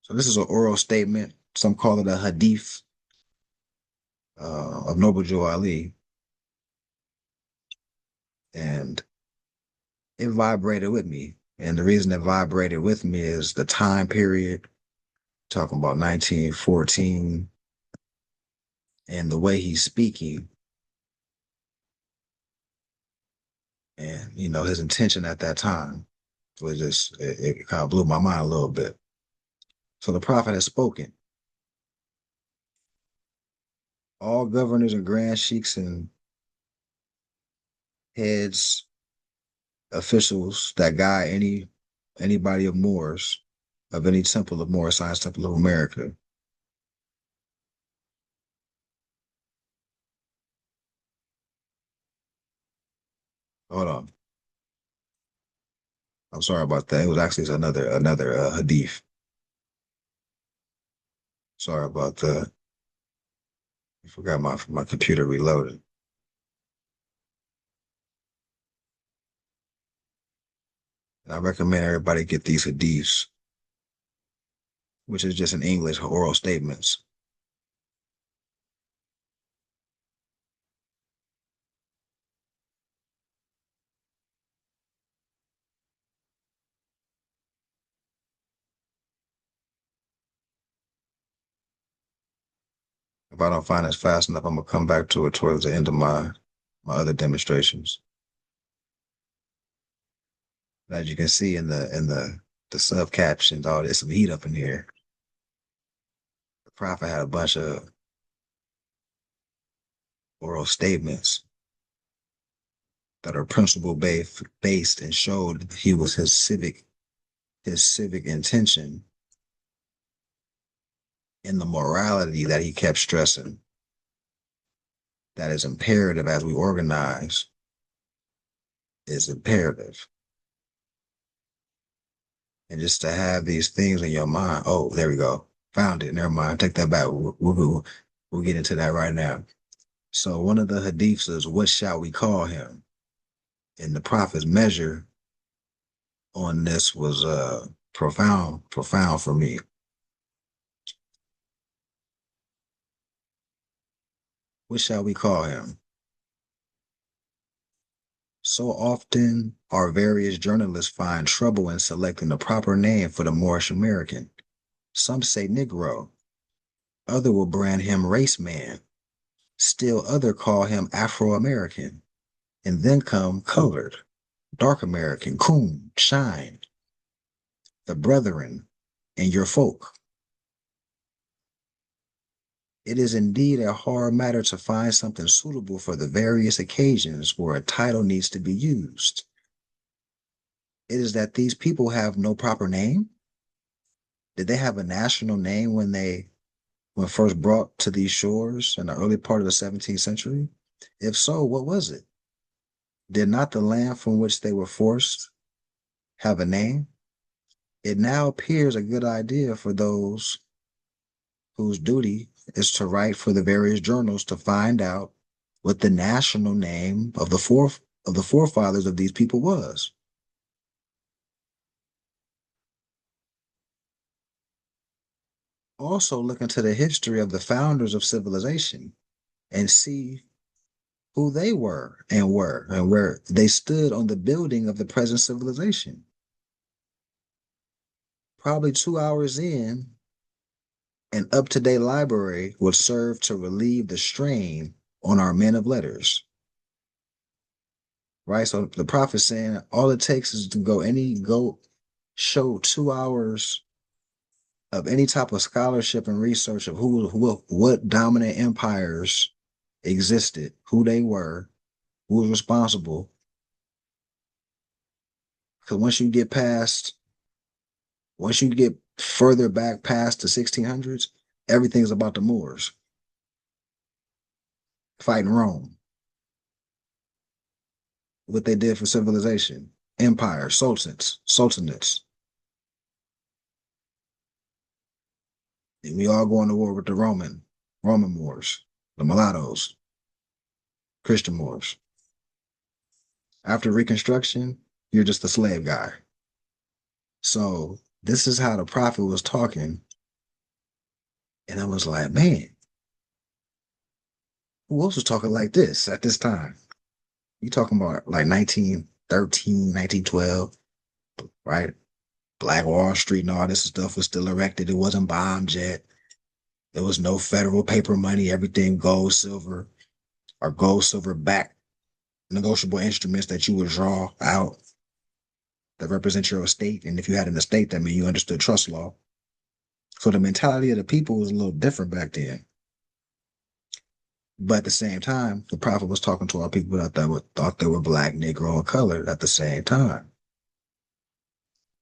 So this is an oral statement. Some call it a hadith of Noble Joe Ali, and it vibrated with me. And the reason it vibrated with me is the time period, talking about 1914, and the way he's speaking, and his intention at that time was just it kind of blew my mind a little bit. So the prophet has spoken. All governors and grand sheiks and heads, officials that guide anybody of Moors, of any temple of Moor, Science Temple of America. Hold on. I'm sorry about that. It was actually another hadith. Sorry about that. I forgot my computer reloaded. And I recommend everybody get these hadiths, which is just in English oral statements. If I don't find it fast enough, I'm gonna come back to it towards the end of my other demonstrations. As you can see in the sub captions, oh, there's some heat up in here. The prophet had a bunch of oral statements that are principle based and showed he was his civic intention in the morality that he kept stressing. That is imperative as we organize, is imperative. And just to have these things in your mind. Oh, there we go. Found it. Never mind. Take that back. We'll get into that right now. So one of the hadiths is, what shall we call him? And the prophet's measure on this was profound for me. What shall we call him? So often, our various journalists find trouble in selecting the proper name for the Moorish American. Some say Negro, other will brand him race man, still other call him Afro-American, and then come colored, dark American, coon, shine, the brethren, and your folk. It is indeed a hard matter to find something suitable for the various occasions where a title needs to be used. It is that these people have no proper name. Did they have a national name when first brought to these shores in the early part of the 17th century? If so, what was it? Did not the land from which they were forced have a name? It now appears a good idea for those whose duty is to write for the various journals to find out what the national name of the forefathers of these people was. Also look into the history of the founders of civilization and see who they were and where they stood on the building of the present civilization. Probably 2 hours in, an up-to-date library would serve to relieve the strain on our men of letters. Right? So the prophet saying all it takes is to go show 2 hours of any type of scholarship and research of what dominant empires existed, who they were, who was responsible. Because once you get further back past the 1600s, everything's about the Moors fighting Rome, what they did for civilization, empire, sultanates. And we all going to war with the Roman Moors, the mulattoes, Christian Moors. After Reconstruction, you're just a slave guy. So this is how the prophet was talking And I was like, man, who else was talking like this at this time? You talking about like 1913, 1912, right? Black Wall Street and all this stuff was still erected. It wasn't bombed yet. There was no federal paper money, everything gold, silver, or gold, silver backed negotiable instruments that you would draw out that represent your estate. And if you had an estate, that means you understood trust law. So the mentality of the people was a little different back then. But at the same time, the prophet was talking to our people that thought they were black, Negro, and colored at the same time.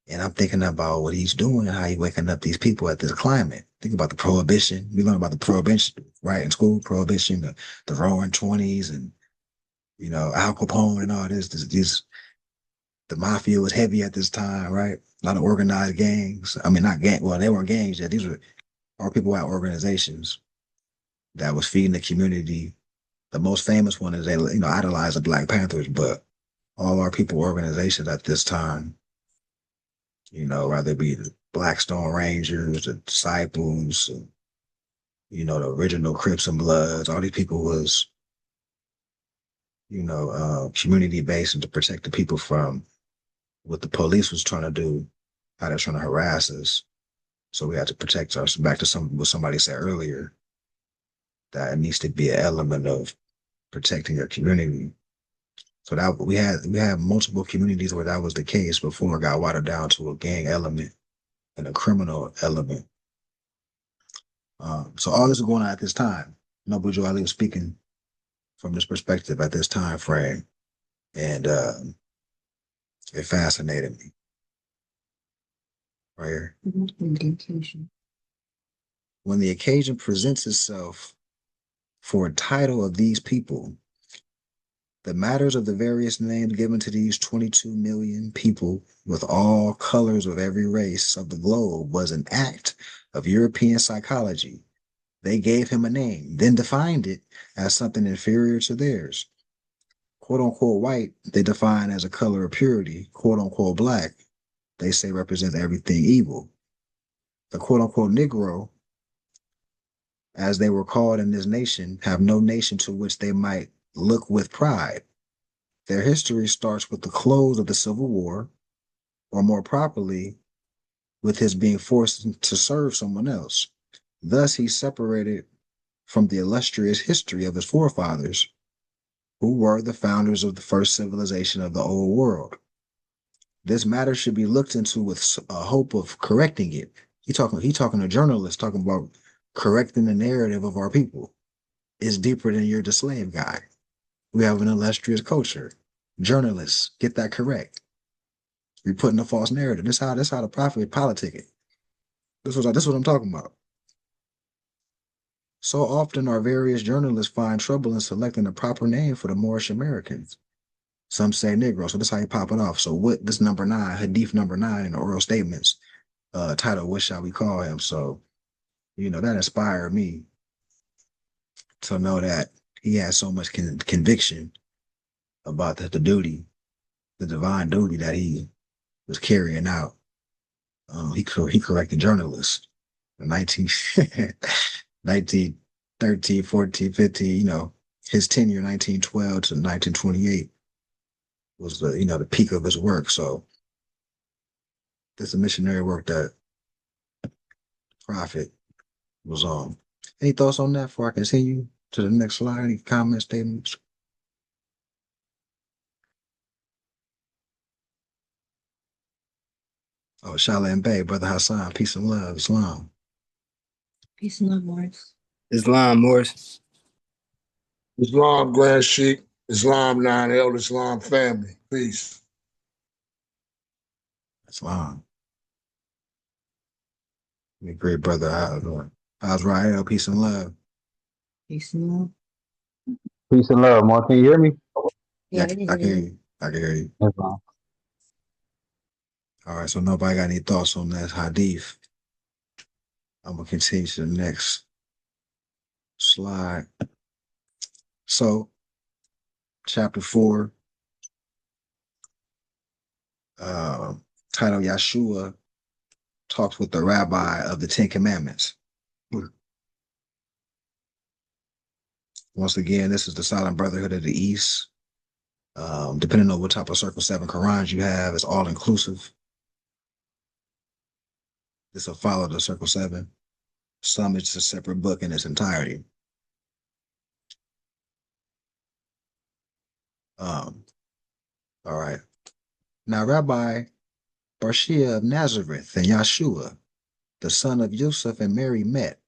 And I'm thinking about what he's doing and how he's waking up these people at this climate. Think about the prohibition. We learn about the prohibition, right, in school, prohibition, the roaring 20s, and Al Capone and all this. The mafia was heavy at this time, right? A lot of organized gangs. I mean, not gang. Well, they weren't gangs yet. These were our people had organizations that was feeding the community. The most famous one is they, idolize the Black Panthers, but all our people organizations at this time, whether it be the Blackstone Rangers, the Disciples, the original Crips and Bloods, all these people was, community based and to protect the people from what the police was trying to do, how they're trying to harass us. So we had to protect us. Back to what somebody said earlier, that it needs to be an element of protecting your community. So that we had multiple communities where that was the case before it got watered down to a gang element and a criminal element. So all this is going on at this time. Noble Joe Ali was speaking from this perspective at this time frame, and it fascinated me. Right here. When the occasion presents itself for a title of these people, the matters of the various names given to these 22 million people with all colors of every race of the globe was an act of European psychology. They gave him a name, then defined it as something inferior to theirs. Quote unquote white, they define as a color of purity. Quote unquote black, they say represents everything evil. The quote unquote Negro, as they were called in this nation, have no nation to which they might look with pride. Their history starts with the close of the Civil War, or more properly, with his being forced to serve someone else. Thus, he's separated from the illustrious history of his forefathers, who were the founders of the first civilization of the old world. This matter should be looked into with a hope of correcting it. He talking to journalists, talking about correcting the narrative of our people. It's deeper than you're the slave guy. We have an illustrious culture. Journalists, get that correct. You're putting a false narrative. This how the prophet politicking. This what I'm talking about. So often our various journalists find trouble in selecting the proper name for the Moorish Americans. Some say Negro, so that's how you pop it off. So what this number 9, Hadith number 9 in the oral statements, title, what shall we call him? So, that inspired me to know that he had so much conviction about the duty, the divine duty that he was carrying out. He corrected journalists in 1913, 14, 15, his tenure 1912 to 1928 was the peak of his work. So this is missionary work that Prophet was on. Any thoughts on that before I continue to the next slide? Any comments, statements? Oh, Shalom Bay, Brother Hassan, peace and love, Islam. Peace and love, Morris. Islam, Morris. Islam, Grand Sheikh. Islam, 9L, Islam family. Peace. Islam. Great brother. How's Rael? Peace and love. Peace and love. Peace and love, Mark. Can you hear me? Yeah, I can hear you. I can hear you. Islam. All right, so nobody got any thoughts on that hadith? I'm gonna continue to the next slide. So, chapter 4, title Yeshua talks with the rabbi of the Ten Commandments. Once again, this is the Silent Brotherhood of the East. Depending on what type of Circle 7 Qurans you have, it's all inclusive. This will follow the Circle 7. Some it's a separate book in its entirety. All right. Now, Rabbi Barshia of Nazareth and Yahshua, the son of Yusuf and Mary, met.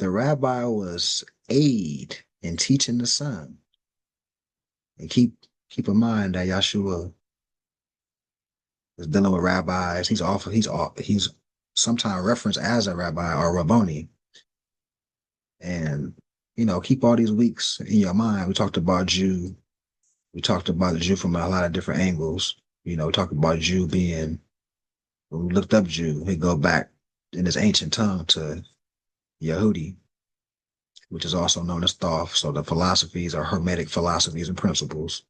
The rabbi was aid in teaching the son. And keep in mind that Yahshua is dealing with rabbis. He's sometimes referenced as a rabbi or Rabboni. And keep all these weeks in your mind. We talked about Jew. We talked about the Jew from a lot of different angles. We talked about Jew being, when we looked up Jew, we go back in his ancient tongue to Yehudi, which is also known as Thoth. So the philosophies are Hermetic philosophies and principles.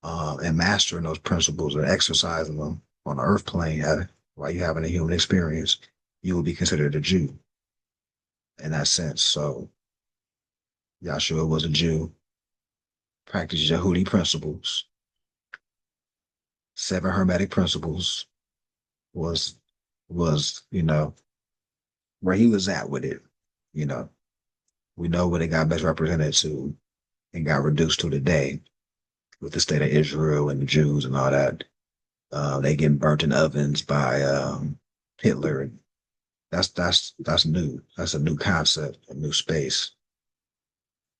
And mastering those principles or exercising them on the earth plane while you're having a human experience, you will be considered a Jew in that sense. So Yahshua was a Jew, practiced Yehudi principles. 7 Hermetic principles was where he was at with it. We know what it got best represented to and got reduced to today with the state of Israel and the Jews and all that. They getting burnt in ovens by Hitler. That's new. That's a new concept, a new space.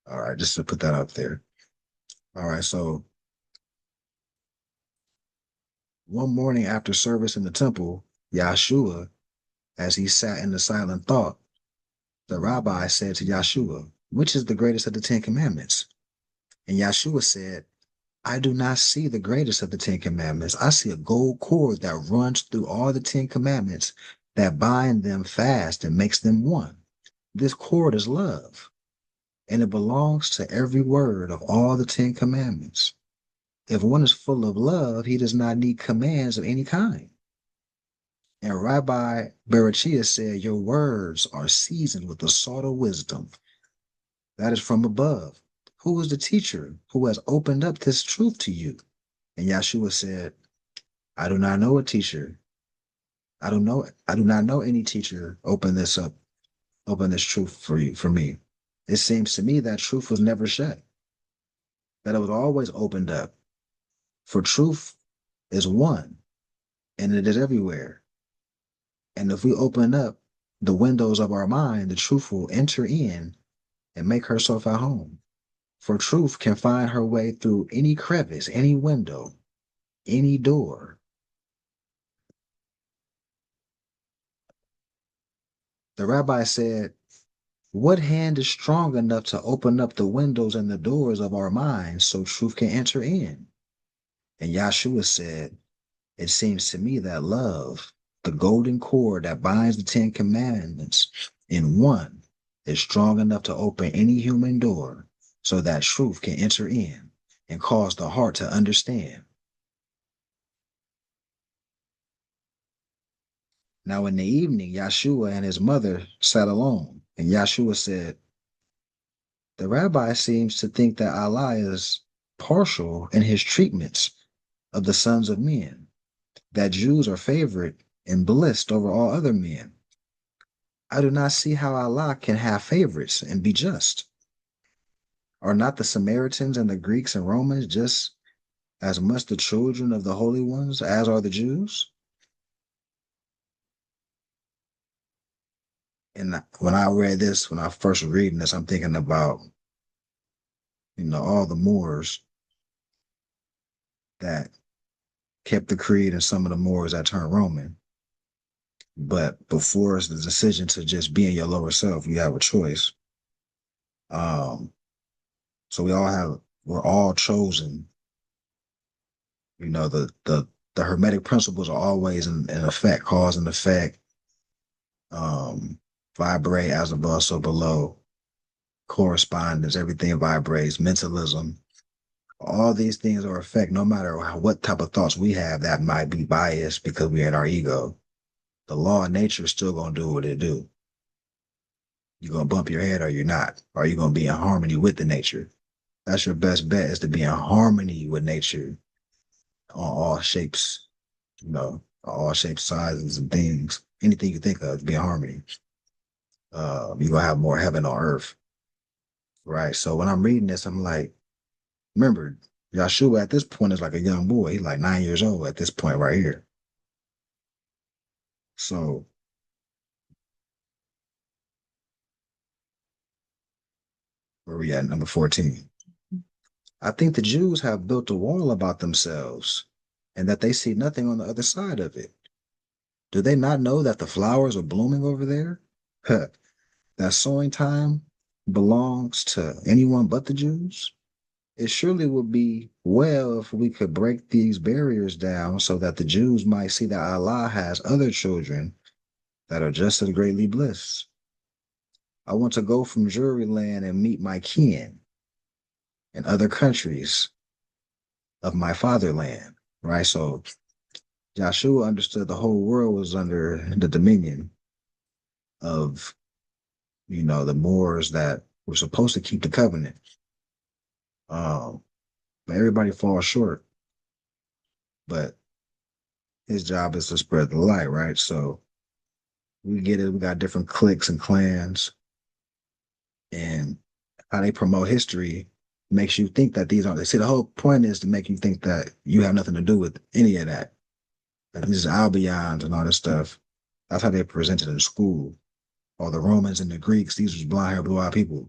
All right, just to put that up there. All right, so one morning after service in the temple, Yahshua, as he sat in the silent thought, the rabbi said to Yahshua, "Which is the greatest of the 10 commandments?" And Yahshua said, "I do not see the greatest of the 10 commandments. I see a gold cord that runs through all the 10 commandments that bind them fast and makes them one. This cord is love, and it belongs to every word of all the 10 commandments. If one is full of love, he does not need commands of any kind." And Rabbi Barachia said, "Your words are seasoned with the salt of wisdom. That is from above. Who is the teacher who has opened up this truth to you?" And Yahshua said, "I do not know a teacher. I do not know any teacher open this truth for me. It seems to me that truth was never shut, that it was always opened up. For truth is one, and it is everywhere. And if we open up the windows of our mind, the truth will enter in and make herself at home. For truth can find her way through any crevice, any window, any door." The rabbi said, "What hand is strong enough to open up the windows and the doors of our minds so truth can enter in?" And Yahshua said, "It seems to me that love, the golden cord that binds the 10 commandments in one, is strong enough to open any human door so that truth can enter in and cause the heart to understand." Now in the evening, Yahshua and his mother sat alone, and Yahshua said, "The rabbi seems to think that Allah is partial in his treatments of the sons of men, that Jews are favored and blessed over all other men. I do not see how Allah can have favorites and be just. Are not the Samaritans and the Greeks and Romans just as much the children of the holy ones as are the Jews?" And when I read this, when I first was reading this, I'm thinking about, all the Moors that kept the creed and some of the Moors that turned Roman. But before it's the decision to just be in your lower self, you have a choice. So we're all chosen. The Hermetic principles are always in effect, cause and effect. Vibrate as above, so below. Correspondence, everything vibrates. Mentalism, all these things are effect. No matter what type of thoughts we have that might be biased because we're in our ego, the law of nature is still gonna do what it do. You're gonna bump your head or you're not. Or you're gonna be in harmony with the nature. That's your best bet, is to be in harmony with nature on all shapes, all shapes, sizes, and things. Anything you think of, be in harmony. You're gonna have more heaven on earth. Right. So when I'm reading this, I'm like, remember, Yahshua at this point is like a young boy. He's like 9 years old at this point right here. So where we at? Number 14. I think the Jews have built a wall about themselves and that they see nothing on the other side of it. Do they not know that the flowers are blooming over there? That sowing time belongs to anyone but the Jews? It surely would be well if we could break these barriers down so that the Jews might see that Allah has other children that are just as greatly blessed. I want to go from Jury land and meet my kin in other countries of my fatherland, right? So Joshua understood the whole world was under the dominion of, the Moors that were supposed to keep the covenant. But everybody falls short. But his job is to spread the light, right? So we get it. We got different cliques and clans, and how they promote history makes you think that these aren't. See, the whole point is to make you think that you have nothing to do with any of that. Like these Albions and all this stuff. That's how they presented in school. Or the Romans and the Greeks. These was blonde hair, blue eyed people.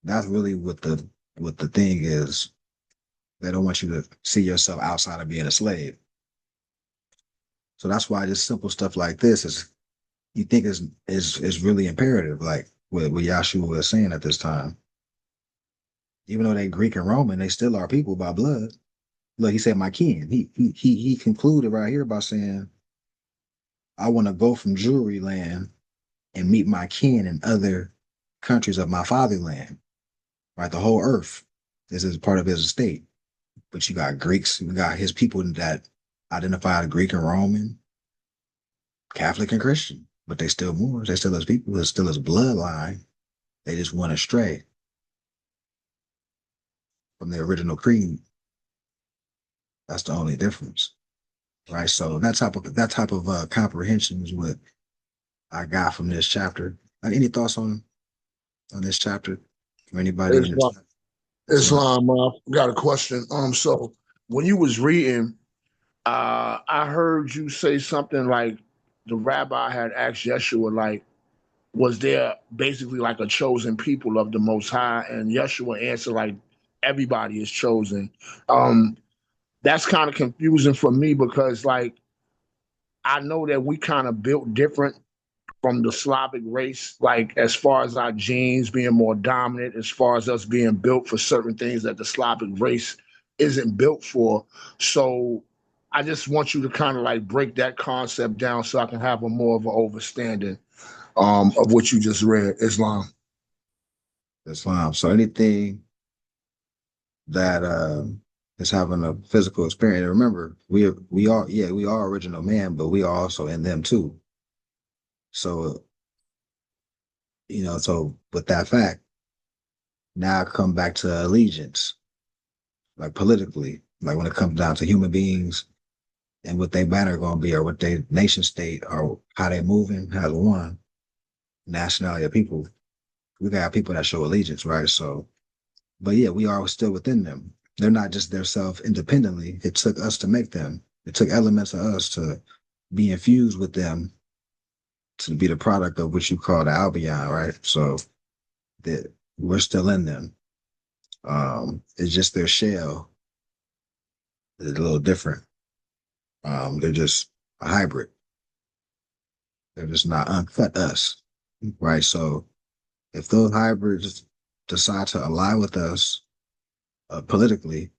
That's really what the thing is. They don't want you to see yourself outside of being a slave. So that's why just simple stuff like this is you think is really imperative, like what Yahshua was saying at this time. Even though they Greek and Roman, they still are people by blood. Look, he said my kin. He concluded right here by saying, I want to go from Jewry land and meet my kin in other countries of my fatherland. Right, the whole earth. This is part of his estate. But you got Greeks, we got his people that identify as Greek and Roman, Catholic and Christian, but they still Moors. They still his people. They're still his bloodline. They just went astray from the original creed. That's the only difference, right? So that type of comprehension is what I got from this chapter. Any thoughts on this chapter from anybody in the Islam, chat? Islam, got a question. So when you was reading, I heard you say something like the rabbi had asked Yeshua, like, was there basically like a chosen people of the Most High? And Yeshua answered, like, everybody is chosen. That's kind of confusing for me because, like, I know that we kind of built different from the Slavic race, like as far as our genes being more dominant, as far as us being built for certain things that the Slavic race isn't built for. So I just want you to kind of like break that concept down so I can have a more of an understanding of what you just read, Islam. Islam. So anything that is having a physical experience. And remember, we are original man, but we are also in them too. So so with that fact, now I come back to allegiance, like politically, like when it comes down to human beings and what their banner going to be, or what their nation state, or how they moving as one nationality of people. We got people that show allegiance, right? So, but yeah, we are still within them. They're not just their self independently. It took us to make them. It took elements of us to be infused with them to be the product of what you call the Albion, right? So that we're still in them. It's just their shell is a little different. They're just a hybrid. They're just not uncut us, right? So if those hybrids decide to align with us politically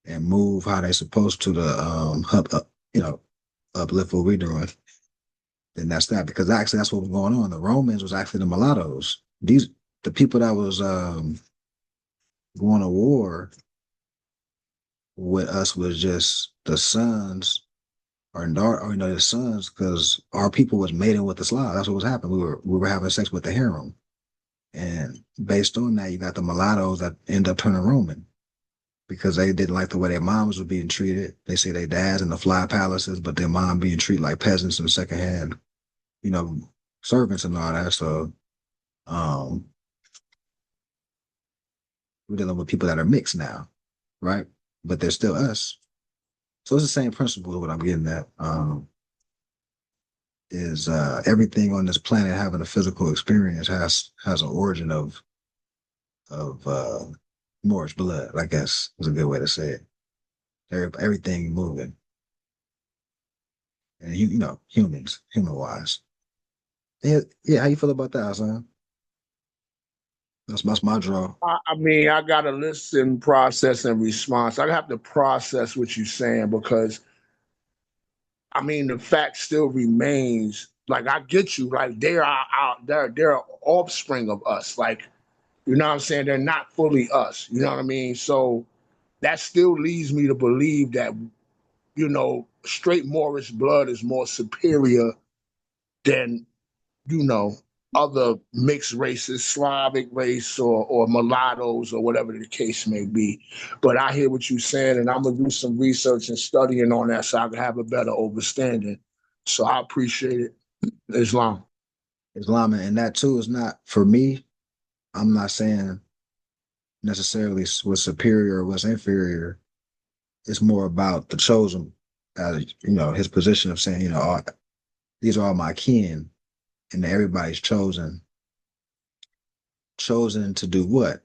and move how they're supposed to uplift what we're doing, then that's that. Because actually, that's what was going on. The Romans was actually the mulattoes. The people that was going to war with us was just the sons or daughter, or their sons, because our people was mating with the Slav. That's what was happening. We were having sex with the harem, and based on that, you got the mulattoes that end up turning Roman because they didn't like the way their moms were being treated. They say their dads in the fly palaces, but their mom being treated like peasants and secondhand, you know, servants and all that. So, um, we're dealing with people that are mixed now, right? But they're still us. So it's the same principle of what I'm getting at. Is everything on this planet having a physical experience has an origin of Moorish blood, I guess is a good way to say it. Everything moving. And humans, human wise. Yeah, yeah, how you feel about that, son? That's my draw. I mean, I got to listen, process, and response. I have to process what you're saying because, I mean, the fact still remains. Like, I get you. Like, they are out there. They're offspring of us. Like, you know what I'm saying? They're not fully us. You know what I mean? So that still leads me to believe that, straight Moorish blood is more superior than, you know, other mixed races, Slavic race or mulattoes or whatever the case may be. But I hear what you're saying, and I'm gonna do some research and studying on that so I can have a better understanding. So I appreciate it, Islam. Islam and that too is not for me. I'm not saying necessarily what's superior or what's inferior. It's more about the chosen, his position of saying, these are all my kin, and everybody's chosen to do what?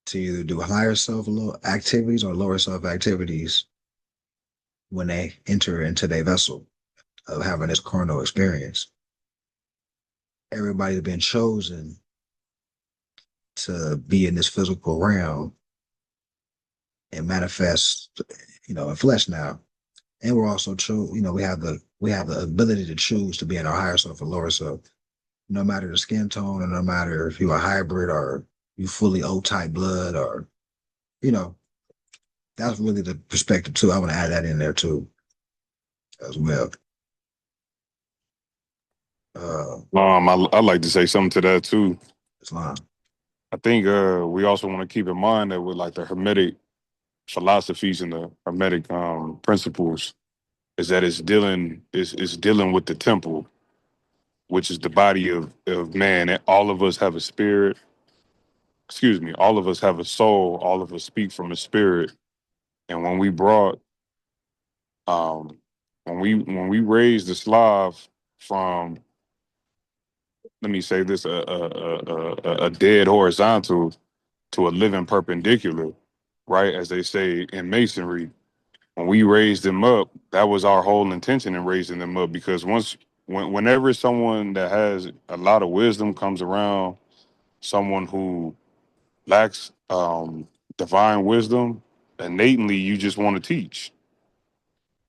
To either do higher self activities or lower self activities when they enter into their vessel of having this carnal experience. Everybody's been chosen to be in this physical realm and manifest, in flesh now. And we're also we have the ability to choose to be in our higher self or lower self, no matter the skin tone, and no matter if you're a hybrid or you fully O type blood, or you know, that's really the perspective too. I want to add that in there too as well. I like to say something to that too. Islam. I think we also want to keep in mind that with like the Hermetic philosophies and the Hermetic principles, is that it's dealing with the temple, which is the body of man. And all of us have a spirit. Excuse me. All of us have a soul. All of us speak from a spirit. And when we brought um, when we raised the Slav from, let me say this, a dead horizontal to a living perpendicular, right? As they say in masonry, when we raised them up, that was our whole intention in raising them up. Because whenever someone that has a lot of wisdom comes around, someone who lacks divine wisdom, innately you just want to teach.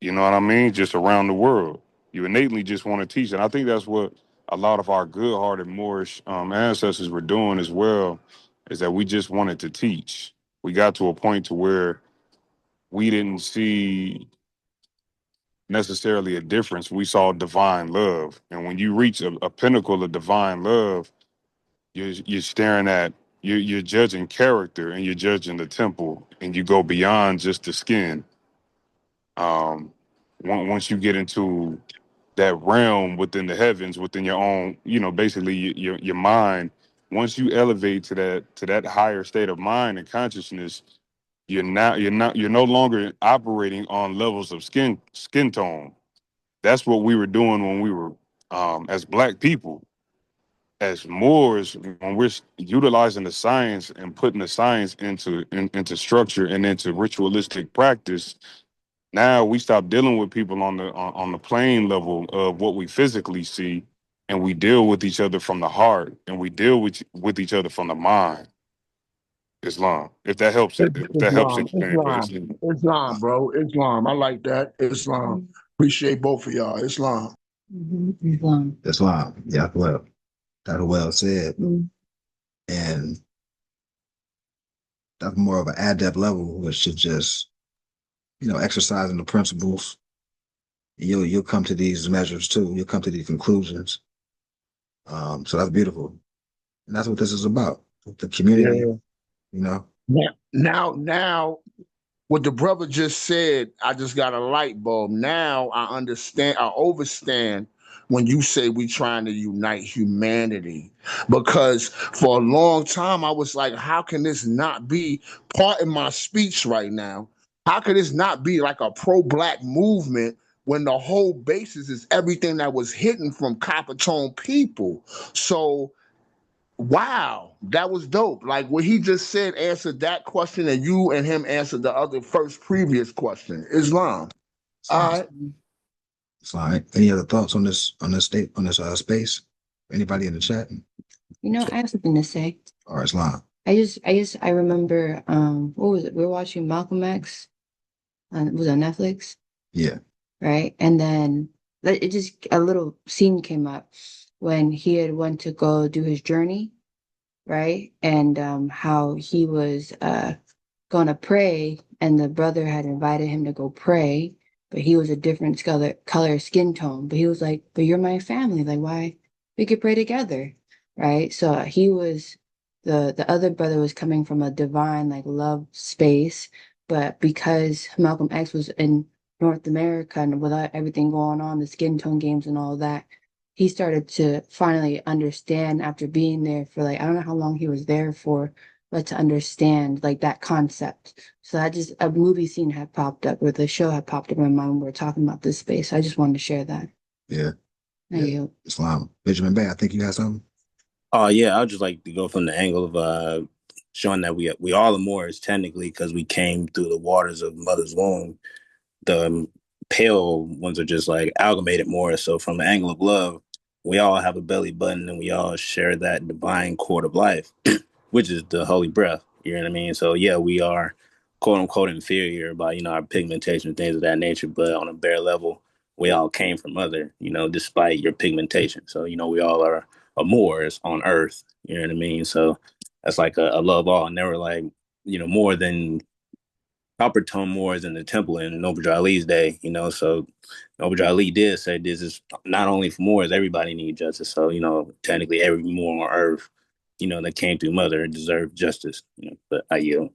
You know what I mean? Just around the world, you innately just want to teach, and I think that's what a lot of our good-hearted Moorish ancestors were doing as well. Is that we just wanted to teach. We got to a point to where we didn't see necessarily a difference. We saw divine love, and when you reach a pinnacle of divine love, you're staring at you're judging character and you're judging the temple, and you go beyond just the skin. Um, once you get into that realm within the heavens, within your own, basically your mind. Once you elevate to that higher state of mind and consciousness, you're no longer operating on levels of skin tone. That's what we were doing when we were as black people, as Moors, when we're utilizing the science and putting the science into structure and into ritualistic practice. Now we stop dealing with people on the plane level of what we physically see, and we deal with each other from the heart, and we deal with each other from the mind. Islam, if that helps it, if that helps Islam, explain what it's. Islam, Islam, bro. Islam. I like that. Islam. Appreciate both of y'all. Islam. Islam. Islam. Yeah, well, that's well said. Mm. And that's more of an adept level, which is just exercising the principles, you'll come to these measures too. You'll come to these conclusions. So that's beautiful. And that's what this is about. The community, Yeah. Now, what the brother just said, I just got a light bulb. Now I understand, I overstand when you say we trying to unite humanity. Because for a long time I was like, how can this not be part of my speech right now? How could this not be like a pro-black movement when the whole basis is everything that was hidden from copper tone people? So wow, that was dope. Like what he just said answered that question, and you and him answered the other first previous question. Islam. All right. It's all right. Any other thoughts on this space? Anybody in the chat? I have something to say. Or Islam? I remember, what was it? We were watching Malcolm X. It was on Netflix, Yeah. right? And then it just, a little scene came up when he had went to go do his journey, right? And how he was going to pray, and the brother had invited him to go pray, but he was a different color skin tone. But he was like, "But you're my family. Like, why? We could pray together, right?" So he was the other brother was coming from a divine like love space, but because Malcolm X was in North America and without everything going on, the skin tone games and all that, he started to finally understand after being there for like, I don't know how long he was there for, but to understand like that concept. So I just, a movie scene had popped up, or the show had popped up in my mind when we were talking about this space. I just wanted to share that. Yeah. Thank you. Islam. Benjamin Bay, I think you had something. Oh yeah, I'd just like to go from the angle of showing that we all are Moors technically because we came through the waters of mother's womb. The pale ones are just like amalgamated Moors. So from the angle of love, we all have a belly button and we all share that divine cord of life, which is the holy breath. You know what I mean? So yeah, we are quote unquote inferior by our pigmentation and things of that nature, but on a bare level, we all came from mother. Despite your pigmentation. So we all are Moors on Earth. You know what I mean? So that's like a love all, and they were like more than copper tone Moors in the temple in Noble Drew Ali's day. So Noble Drew Ali did say this is not only for Moors, everybody needs justice. So technically every Moor on Earth that came through mother deserved justice. But I yield.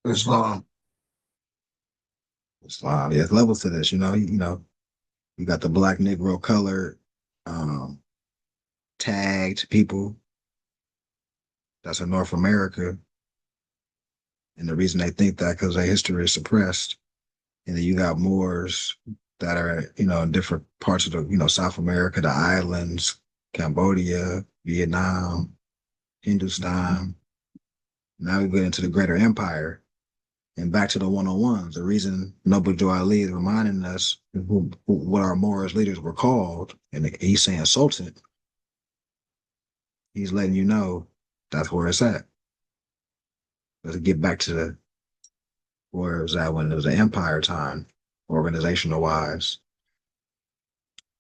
Islam. Islam. Yeah, levels to this. You got the black Negro color tagged people. That's in North America. And the reason they think that because their history is suppressed. And then you got Moors that are, in different parts of the, South America, the islands, Cambodia, Vietnam, Hindustan. Now we get into the greater empire and back to the one-on-ones. The reason Noble Drew Ali is reminding us what our Moorish leaders were called, and he's saying sultan. He's letting you know that's where it's at. Let's get back to where it was at when it was the empire time, organizational wise,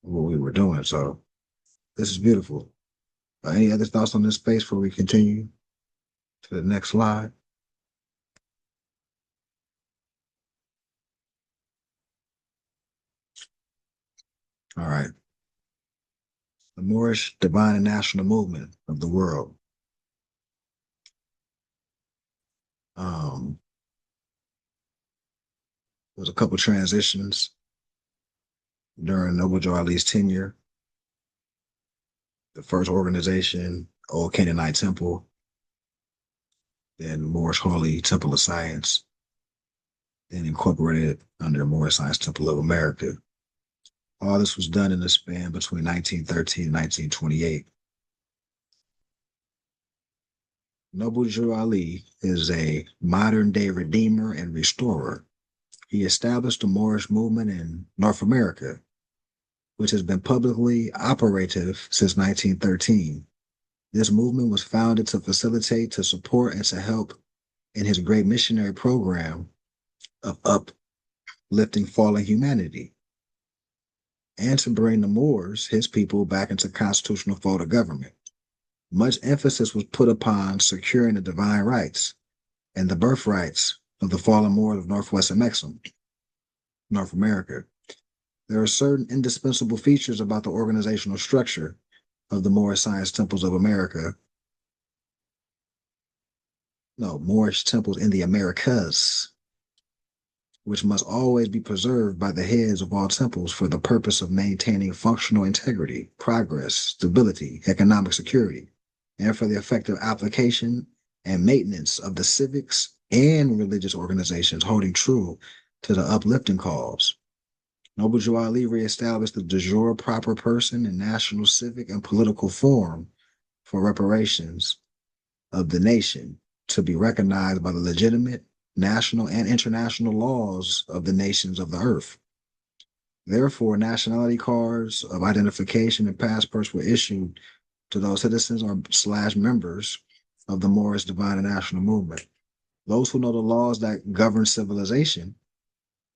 what we were doing. So this is beautiful. Any other thoughts on this space before we continue to the next slide? All right. The Moorish divine and national movement of the world. There's a couple transitions during Noble Drew Ali's tenure. The first organization, Old Canaanite Temple, then Moorish Holy Temple of Science, then incorporated under Moorish Science Temple of America. All this was done in the span between 1913 and 1928. Noble Drew Ali is a modern-day redeemer and restorer. He established the Moorish movement in North America, which has been publicly operative since 1913. This movement was founded to facilitate, to support, and to help in his great missionary program of uplifting fallen humanity, and to bring the Moors, his people, back into constitutional fold of government. Much emphasis was put upon securing the divine rights and the birthrights of the fallen Moors of northwestern Mexico, North America. There are certain indispensable features about the organizational structure of the Moorish Science Temples of America. No, Moorish temples in the Americas, which must always be preserved by the heads of all temples for the purpose of maintaining functional integrity, progress, stability, economic security, and for the effective application and maintenance of the civics and religious organizations holding true to the uplifting cause. Noble Jew Ali reestablished the de jure proper person and national civic and political forum for reparations of the nation to be recognized by the legitimate national and international laws of the nations of the earth. Therefore, nationality cards of identification and passports were issued to those citizens or / members of the Moorish Divine and National Movement. Those who know the laws that govern civilization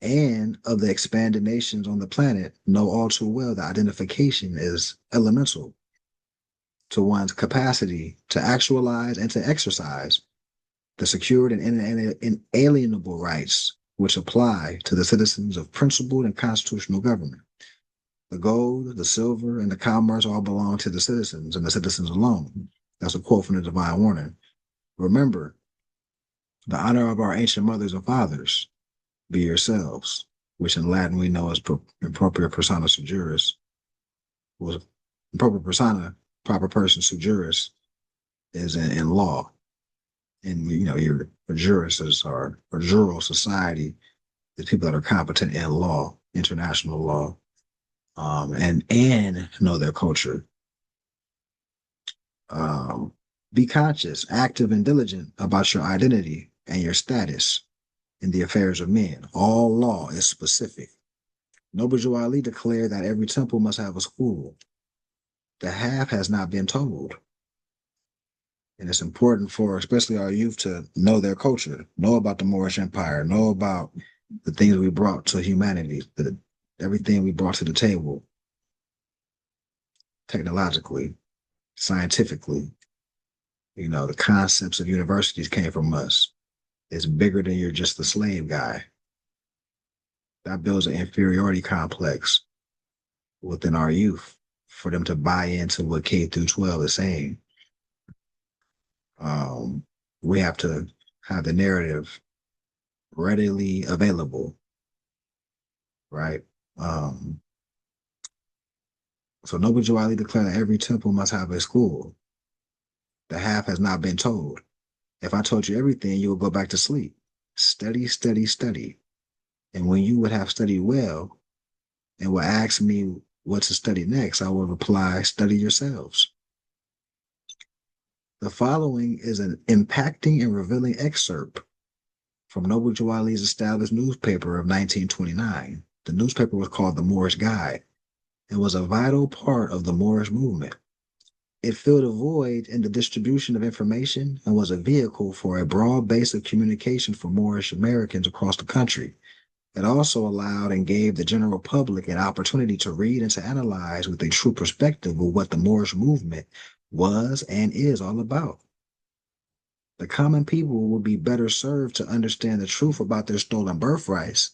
and of the expanded nations on the planet know all too well that identification is elemental to one's capacity to actualize and to exercise the secured and inalienable rights which apply to the citizens of principled and constitutional government. The gold, the silver, and the commerce all belong to the citizens and the citizens alone. That's a quote from the Divine Warning. Remember, the honor of our ancient mothers and fathers be yourselves, which in Latin we know as propria persona sui juris. Was propria persona, proper person sui juris, is in law. And your jurists are a jural society, the people that are competent in law, international law, and know their culture. Be conscious, active, and diligent about your identity and your status in the affairs of men. All law is specific. Noble Jew Ali declared that every temple must have a school. The half has not been told. And it's important for especially our youth to know their culture, know about the Moorish Empire, know about the things we brought to humanity, everything we brought to the table, technologically, scientifically. The concepts of universities came from us. It's bigger than you're just the slave guy. That builds an inferiority complex within our youth for them to buy into what K through 12 is saying. We have to have the narrative readily available, right? So Noble Jew Ali declared that every temple must have a school. The half has not been told. If I told you everything, you would go back to sleep. Study, study, study. And when you would have studied well and would ask me what to study next, I would reply, study yourselves. The following is an impacting and revealing excerpt from Noble Jew Ali's established newspaper of 1929. The newspaper was called the Moorish Guide and was a vital part of the Moorish movement. It filled a void in the distribution of information and was a vehicle for a broad base of communication for Moorish Americans across the country. It also allowed and gave the general public an opportunity to read and to analyze with a true perspective of what the Moorish movement was and is all about. The common people would be better served to understand the truth about their stolen birthrights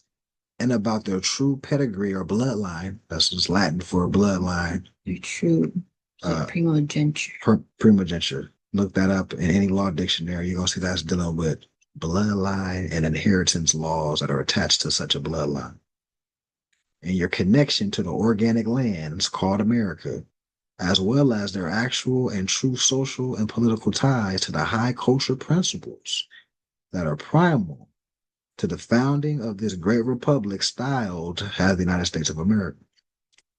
and about their true pedigree or bloodline. That's just Latin for bloodline. Your true primogeniture. Primogeniture. Look that up in any law dictionary. You're going to see that's dealing with bloodline and inheritance laws that are attached to such a bloodline. And your connection to the organic lands called America, as well as their actual and true social and political ties to the high culture principles that are primal to the founding of this great republic styled as the United States of America.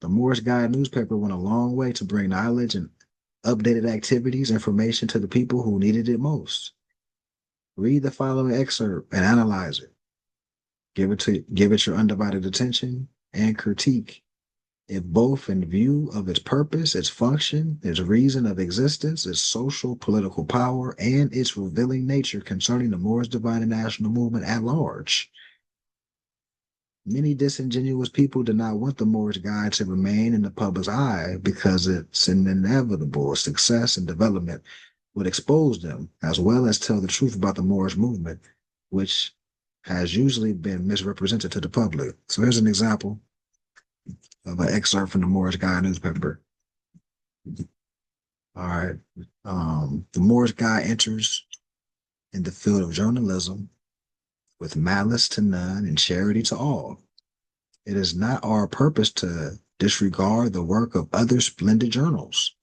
The Moorish Guide newspaper went a long way to bring knowledge and updated activities, information to the people who needed it most. Read the following excerpt and analyze it. Give it your undivided attention and critique it both in view of its purpose, its function, its reason of existence, its social, political power, and its revealing nature concerning the Moorish Divine and National Movement at large. Many disingenuous people do not want the Moorish Guide to remain in the public's eye because its inevitable success and development would expose them, as well as tell the truth about the Moorish movement, which has usually been misrepresented to the public. So here's an example of an excerpt from the Moorish Guy newspaper. All right. The Moorish Guy enters in the field of journalism with malice to none and charity to all. It is not our purpose to disregard the work of other splendid journals.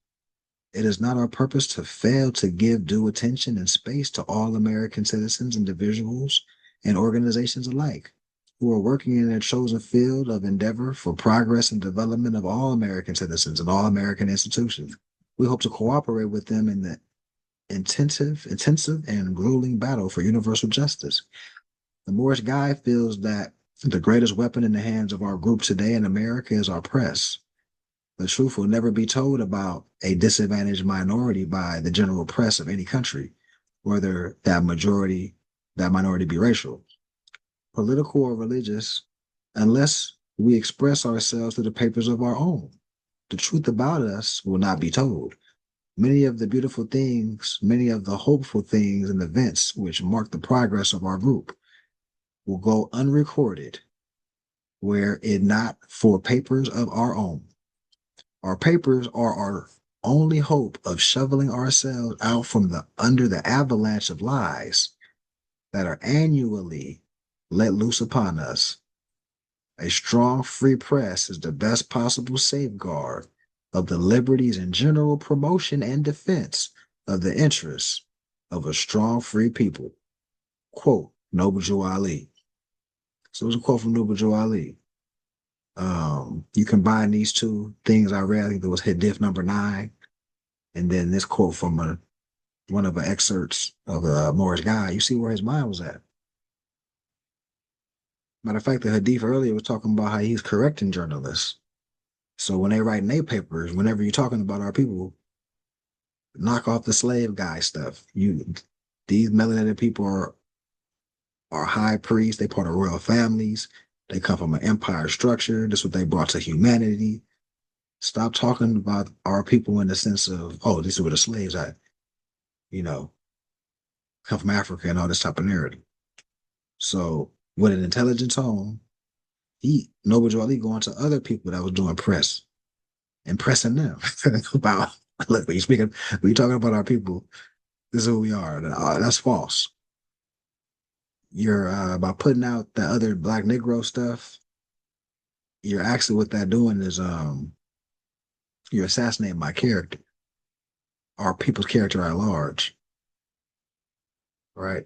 It is not our purpose to fail to give due attention and space to all American citizens, individuals, and organizations alike who are working in their chosen field of endeavor for progress and development of all American citizens and all American institutions. We hope to cooperate with them in the intensive and grueling battle for universal justice. The Moorish Guy feels that the greatest weapon in the hands of our group today in America is our press. The truth will never be told about a disadvantaged minority by the general press of any country, whether that minority be racial, political, or religious, unless we express ourselves through the papers of our own. The truth about us will not be told. Many of the beautiful things, many of the hopeful things and events which mark the progress of our group will go unrecorded were it not for papers of our own. Our papers are our only hope of shoveling ourselves out from under the avalanche of lies that are annually let loose upon us. A strong free press is the best possible safeguard of the liberties and general promotion and defense of the interests of a strong free people. Quote, Noble Joe Ali. So it was a quote from Noble Joe Ali. You combine these two things I read, I think there was Hadith number 9, and then this quote from one of the excerpts of the Moorish Guy, you see where his mind was at. Matter of fact, the Hadith earlier was talking about how he's correcting journalists. So when they write in their papers, whenever you're talking about our people, knock off the slave guy stuff. These melanated people are high priests, they part of royal families, they come from an empire structure, this is what they brought to humanity. Stop talking about our people in the sense of, oh, this is where the slaves at, come from Africa and all this type of narrative. So with an intelligent tone, Noble Joe Ali going to other people that was doing press and pressing them about, look, when you're talking about our people, this is who we are. That's false. You're by putting out the other Black Negro stuff, you're actually what that doing is you're assassinating my character, our people's character at large. Right?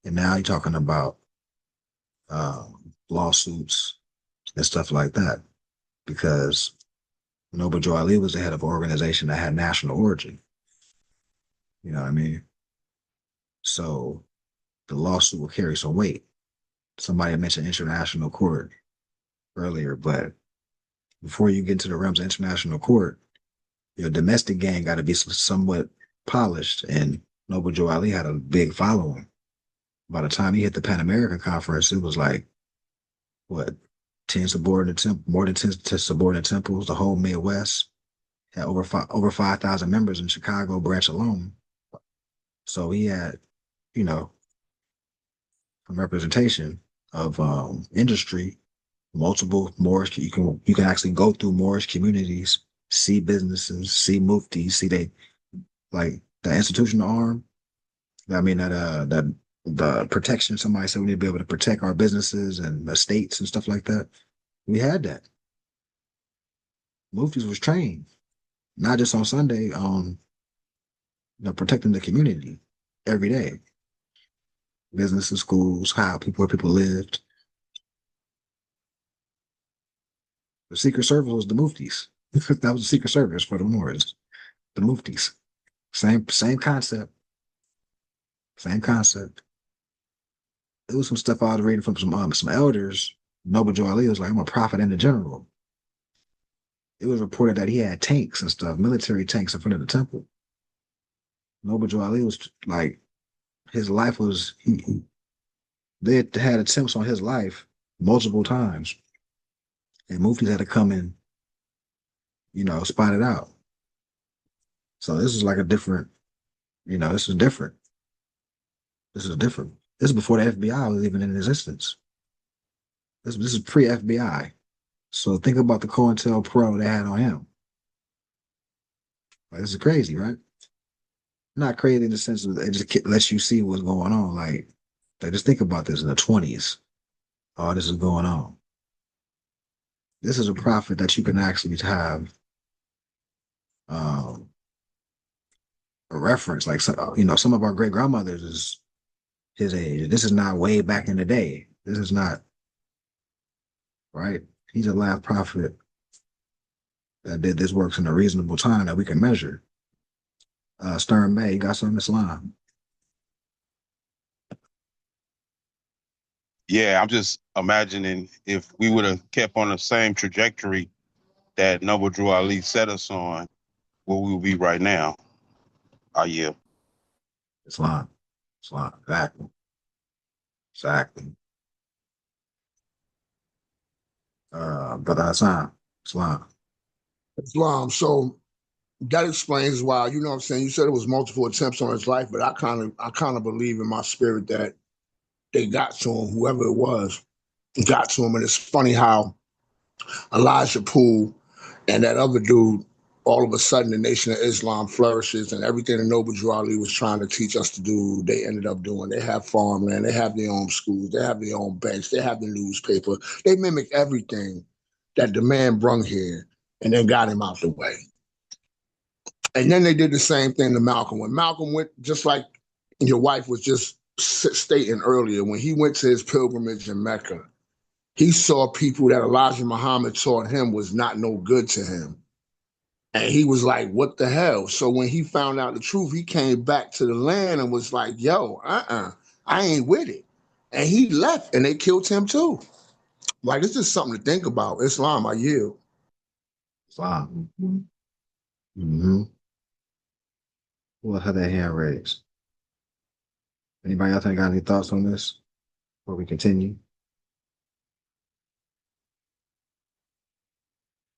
And now you're talking about lawsuits and stuff like that. Because Noble Joe Ali was the head of an organization that had national origin. You know what I mean? So the lawsuit will carry some weight. Somebody mentioned international court earlier, but before you get into the realms of international court, your domestic game got to be somewhat polished. And Noble Joe Ali had a big following. By the time he hit the Pan American Conference, it was like, what, 10 subordinate temples, more than 10 subordinate temples, the whole Midwest had over 5,000 members in Chicago branch alone. So he had, a representation of industry, multiple Moorish. You can actually go through Moorish communities, see businesses, see muftis, see like the institutional arm. I mean that the protection. Somebody said we need to be able to protect our businesses and estates and stuff like that. We had that. Muftis was trained, not just on Sunday, on protecting the community every day. Businesses, schools, where people lived. The Secret Service was the Muftis. That was the Secret Service for the Moors. The Muftis. Same concept. Same concept. It was some stuff I was reading from some elders. Noble Joe Ali was like, I'm a prophet and a general. It was reported that he had tanks and stuff, military tanks in front of the temple. Noble Joe Ali was like, his life was, they had attempts on his life multiple times. And Muftis had to come and, spot it out. So this is like a different, this is different. This is different. This is before the FBI was even in existence. This is pre-FBI. So think about the COINTELPRO they had on him. Like, this is crazy, right? Not crazy in the sense that it just lets you see what's going on. Like just think about this in the 20s. All this is going on. This is a prophet that you can actually have a reference. Like, some of our great grandmothers is his age. This is not way back in the day. This is not, right? He's a last prophet that did this works in a reasonable time that we can measure. Stern May, you got something, Islam? Yeah, I'm just imagining if we would have kept on the same trajectory that Noble Drew Ali set us on, where we would be right now. Yeah. Islam. Exactly. Exactly. Brother Hassan, Islam. Islam. So that explains why, you know what I'm saying? You said it was multiple attempts on his life, but I kind of believe in my spirit that they got to him, whoever it was, got to him. And it's funny how Elijah Poole and that other dude, all of a sudden the Nation of Islam flourishes and everything that Noble Drew Ali was trying to teach us to do, they ended up doing. They have farmland, they have their own schools, they have their own banks, they have the newspaper. They mimic everything that the man brung here and then got him out the way. And then they did the same thing to Malcolm. When Malcolm went, just like your wife was just stating earlier, when he went to his pilgrimage in Mecca, he saw people that Elijah Muhammad taught him was not no good to him. And he was like, what the hell? So when he found out the truth, he came back to the land and was like, yo, I ain't with it. And he left and they killed him too. Like, it's just something to think about. Islam, I yield. Islam. Mm-hmm. Who had their hand raised? Anybody else got any thoughts on this before we continue?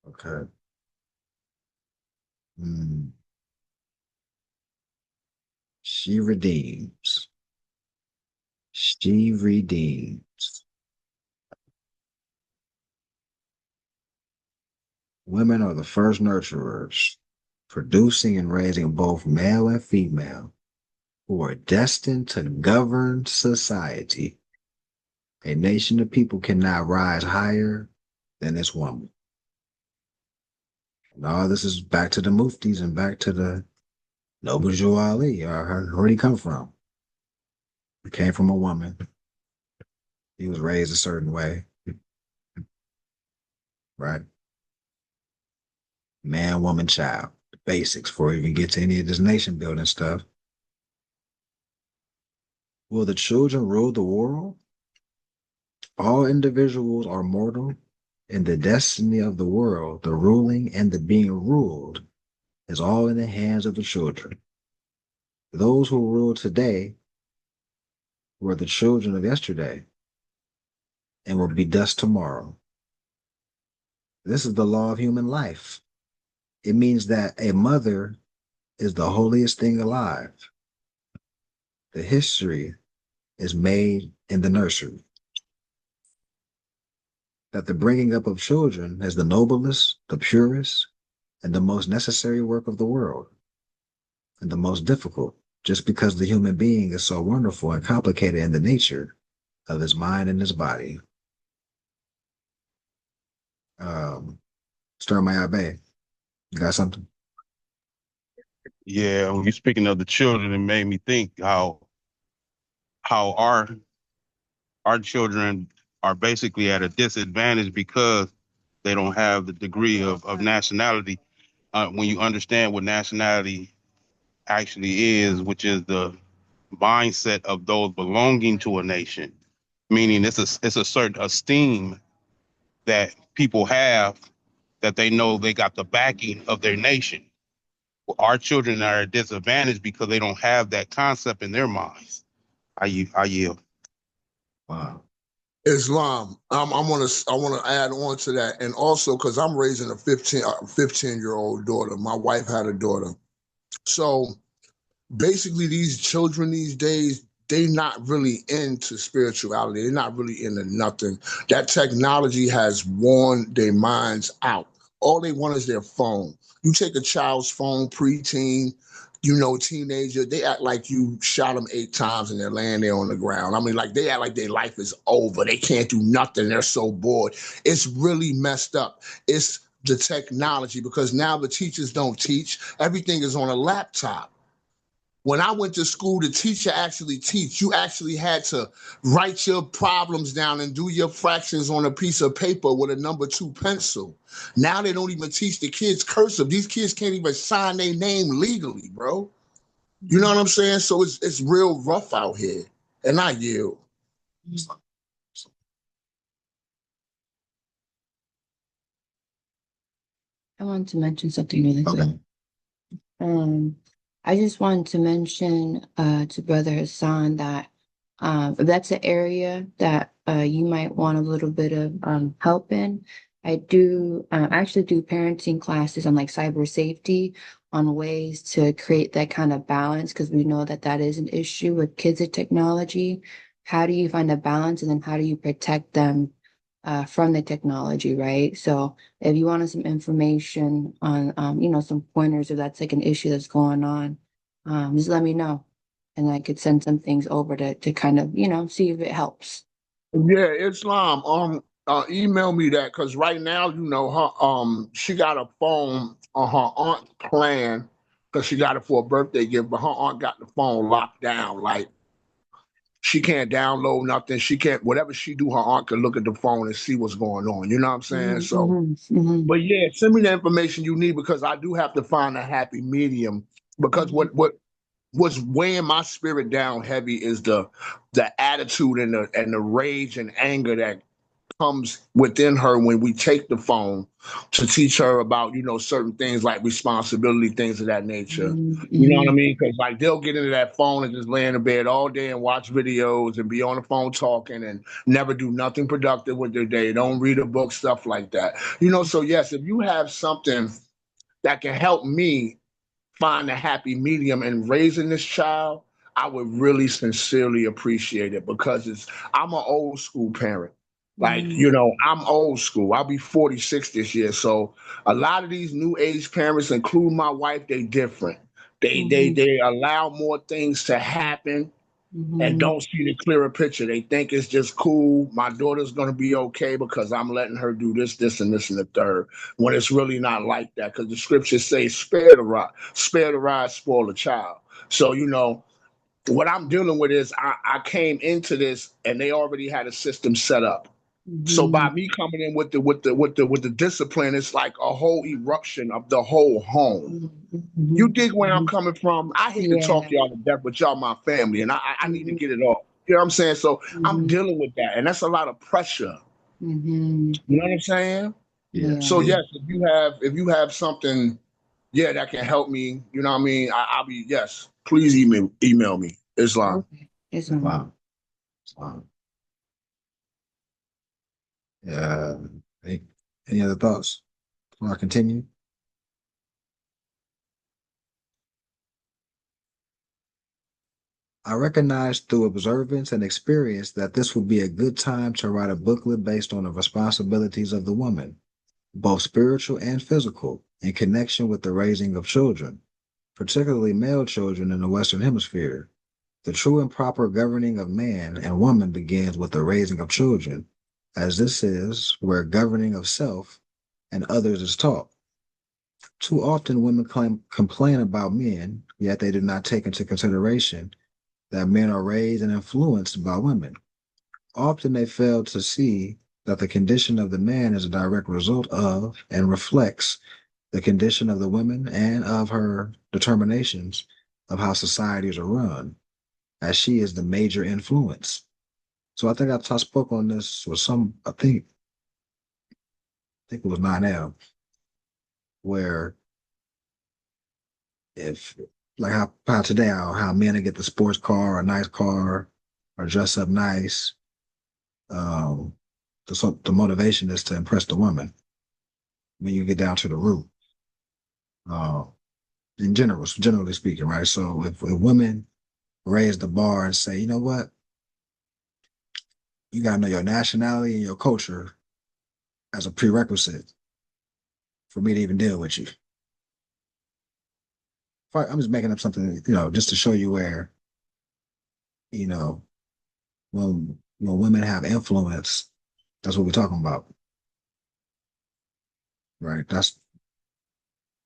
Okay. She redeems. She redeems. Women are the first nurturers, producing and raising both male and female, who are destined to govern society. A nation of people cannot rise higher than this woman. And all this is back to the Muftis and back to the Noble Drew Ali. Where'd he come from? He came from a woman. He was raised a certain way. Right? Man, woman, child. The basics before we even get to any of this nation building stuff. Will the children rule the world? All individuals are mortal, and the destiny of the world, the ruling and the being ruled, is all in the hands of the children. Those who rule today were the children of yesterday and will be dust tomorrow. This is the law of human life. It means that a mother is the holiest thing alive. The history is made in the nursery. That the bringing up of children is the noblest, the purest, and the most necessary work of the world, and the most difficult, just because the human being is so wonderful and complicated in the nature of his mind and his body. Start my Bay. You got something? Yeah, when you're speaking of the children, it made me think how our children are basically at a disadvantage because they don't have the degree of nationality. When you understand what nationality actually is, which is the mindset of those belonging to a nation, meaning it's a certain esteem that people have that they know they got the backing of their nation. Our children are at a disadvantage because they don't have that concept in their minds. I yield. Wow. Islam. I want to add on to that, and also because I'm raising a 15-year-old daughter. My wife had a daughter, so basically these children these days they not really into spirituality. They're not really into nothing. That technology has worn their minds out. All they want is their phone. You take a child's phone, preteen, teenager, they act like you shot them 8 times and they're laying there on the ground. I mean, like they act like their life is over. They can't do nothing. They're so bored. It's really messed up. It's the technology because now the teachers don't teach. Everything is on a laptop. When I went to school, the teacher actually teach. You actually had to write your problems down and do your fractions on a piece of paper with a number 2 pencil. Now they don't even teach the kids cursive. These kids can't even sign their name legally, bro. You know what I'm saying? So it's real rough out here. And I yield. I wanted to mention something really quick. Okay. I just wanted to mention to Brother Hassan that if that's an area that you might want a little bit of help in, I do actually do parenting classes on like cyber safety on ways to create that kind of balance because we know that that is an issue with kids and technology. How do you find a balance and then how do you protect them from the technology, right? So if you wanted some information on, some pointers, if that's like an issue that's going on, just let me know. And I could send some things over to kind of, see if it helps. Yeah, Islam. Email me that because right now, her she got a phone on her aunt's plan because she got it for a birthday gift, but her aunt got the phone locked down. Like she can't download nothing. She can't whatever she do, her aunt can look at the phone and see what's going on. You know what I'm saying? So but yeah, send me the information you need because I do have to find a happy medium because what's weighing my spirit down heavy is the attitude and the rage and anger that comes within her when we take the phone to teach her about certain things like responsibility, things of that nature. You know what I mean? Because like they'll get into that phone and just lay in the bed all day and watch videos and be on the phone talking and never do nothing productive with their day. Don't read a book, stuff like that. So yes, if you have something that can help me find a happy medium in raising this child, I would really sincerely appreciate it because I'm an old school parent. Like, I'm old school. I'll be 46 this year. So a lot of these new age parents, including my wife, they different. They allow more things to happen and don't see the clearer picture. They think it's just cool. My daughter's gonna be okay because I'm letting her do this, this, and this, and the third. When it's really not like that, because the scriptures say, "Spare the rod, spoil the child." So what I'm dealing with is I came into this and they already had a system set up. So by me coming in with the discipline, it's like a whole eruption of the whole home. You dig where I'm coming from? I hate to talk y'all to death, but y'all my family, and I need to get it off. You know what I'm saying? So I'm dealing with that, and that's a lot of pressure. You know what I'm saying? Yeah. So yes, if you have something, that can help me. You know what I mean? I'll be yes. Please email me. Islam. Okay. Islam. Wow. Wow. Yeah. Any other thoughts before I continue? I recognized through observance and experience that this would be a good time to write a booklet based on the responsibilities of the woman, both spiritual and physical, in connection with the raising of children, particularly male children in the Western Hemisphere. The true and proper governing of man and woman begins with the raising of children, as this is where governing of self and others is taught. Too often women complain about men, yet they do not take into consideration that men are raised and influenced by women. Often they fail to see that the condition of the man is a direct result of and reflects the condition of the woman and of her determinations of how societies are run, as she is the major influence. So I think I spoke on this with I think it was 9L, where if like how today how men get the sports car or a nice car or dress up nice, the motivation is to impress the woman when you get down to the root. In generally speaking, right? So if women raise the bar and say, you know what? You gotta know your nationality and your culture as a prerequisite for me to even deal with you. I'm just making up something, just to show you where, you know, when women have influence, that's what we're talking about, right? That's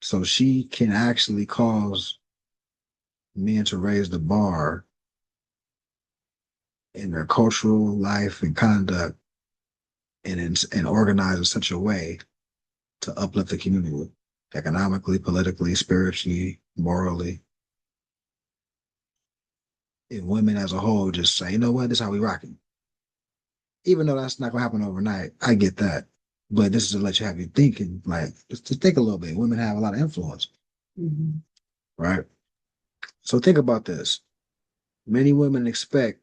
so she can actually cause men to raise the bar in their cultural life and conduct and organize in such a way to uplift the community economically, politically, spiritually, morally. And women as a whole just say, you know what, this is how we rocking. Even though that's not gonna happen overnight, I get that. But this is to let you have you thinking, like, just to think a little bit. Women have a lot of influence, Mhm. right? So think about this. Many women expect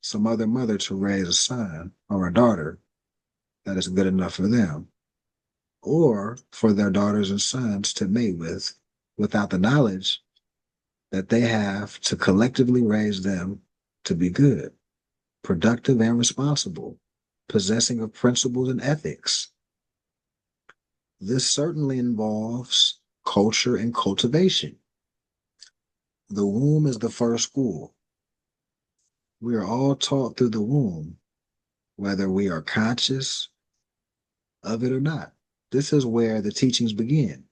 some other mother to raise a son or a daughter that is good enough for them, or for their daughters and sons to mate with, without the knowledge that they have to collectively raise them to be good, productive, and responsible, possessing of principles and ethics. This certainly involves culture and cultivation. The womb is the first school. We are all taught through the womb, whether we are conscious of it or not. This is where the teachings begin.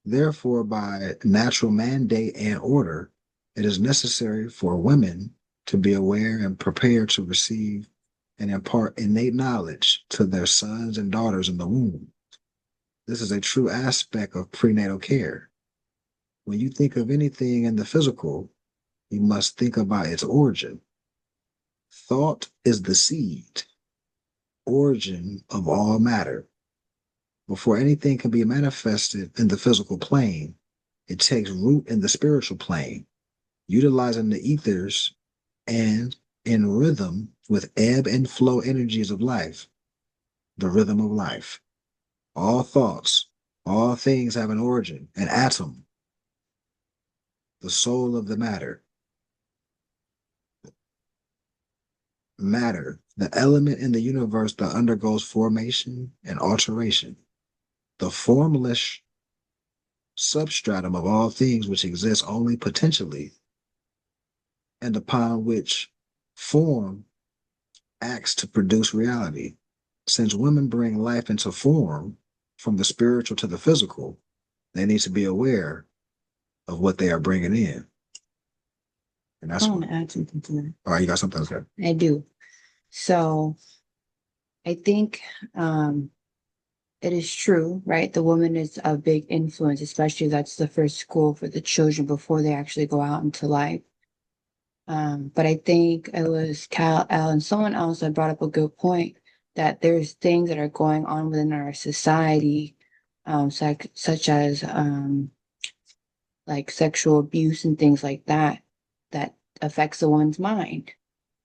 Therefore, by natural mandate and order, it is necessary for women to be aware and prepared to receive and impart innate knowledge to their sons and daughters in the womb. This is a true aspect of prenatal care. When you think of anything in the physical, you must think about its origin. Thought is the seed, origin of all matter. Before anything can be manifested in the physical plane, it takes root in the spiritual plane, utilizing the ethers and in rhythm with ebb and flow energies of life, the rhythm of life. All thoughts, all things have an origin, an atom, the soul of the matter. Matter, the element in the universe that undergoes formation and alteration, the formless substratum of all things which exists only potentially, and upon which form acts to produce reality. Since women bring life into form from the spiritual to the physical, they need to be aware of what they are bringing in. And that's I what, want to add something to that. all right, you got something to say? I do. So I think it is true, right? The woman is a big influence, especially that's the first school for the children before they actually go out into life. But I think it was Cal and someone else that brought up a good point that there's things that are going on within our society, such as like sexual abuse and things like that, that affects a woman's mind,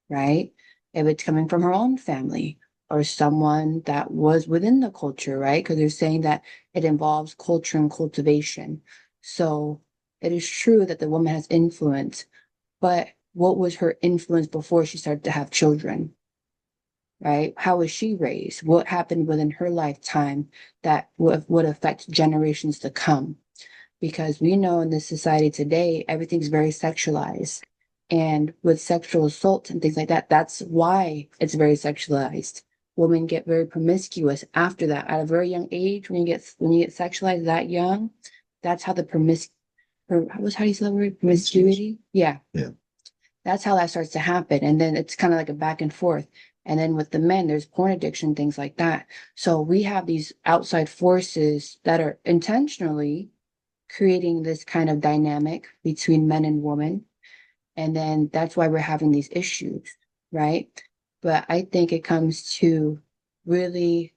right? If it's coming from her own family or someone that was within the culture, right? Because they're saying that it involves culture and cultivation. So it is true that the woman has influence, but what was her influence before she started to have children, right? How was she raised? What happened within her lifetime that would affect generations to come? Because we know in this society today, everything's very sexualized. And with sexual assault and things like that, that's why it's very sexualized. Women get very promiscuous after that at a very young age. When you get sexualized that young, that's how the how do you say the word? Promiscuity? Yeah. Yeah. That's how that starts to happen. And then it's kind of like a back and forth. And then with the men, there's porn addiction, things like that. So we have these outside forces that are intentionally creating this kind of dynamic between men and women. And then that's why we're having these issues, right? But I think it comes to really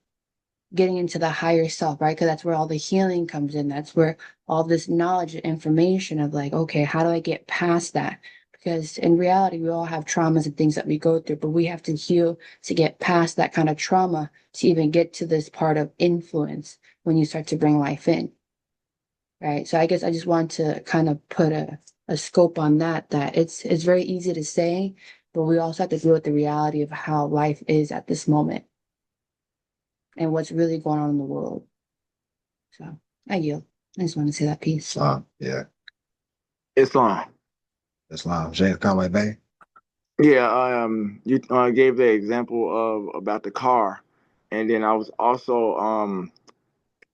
getting into the higher self, right? Because that's where all the healing comes in. That's where all this knowledge and information of like, okay, how do I get past that? Because in reality, we all have traumas and things that we go through, but we have to heal to get past that kind of trauma to even get to this part of influence when you start to bring life in. Right. So I guess I just want to kind of put a scope on that, that it's very easy to say, but we also have to deal with the reality of how life is at this moment and what's really going on in the world. So I yield. I just want to say that piece. Yeah, Islam. Islam. James Conway Bay. Yeah, you gave the example of about the car, and then I was also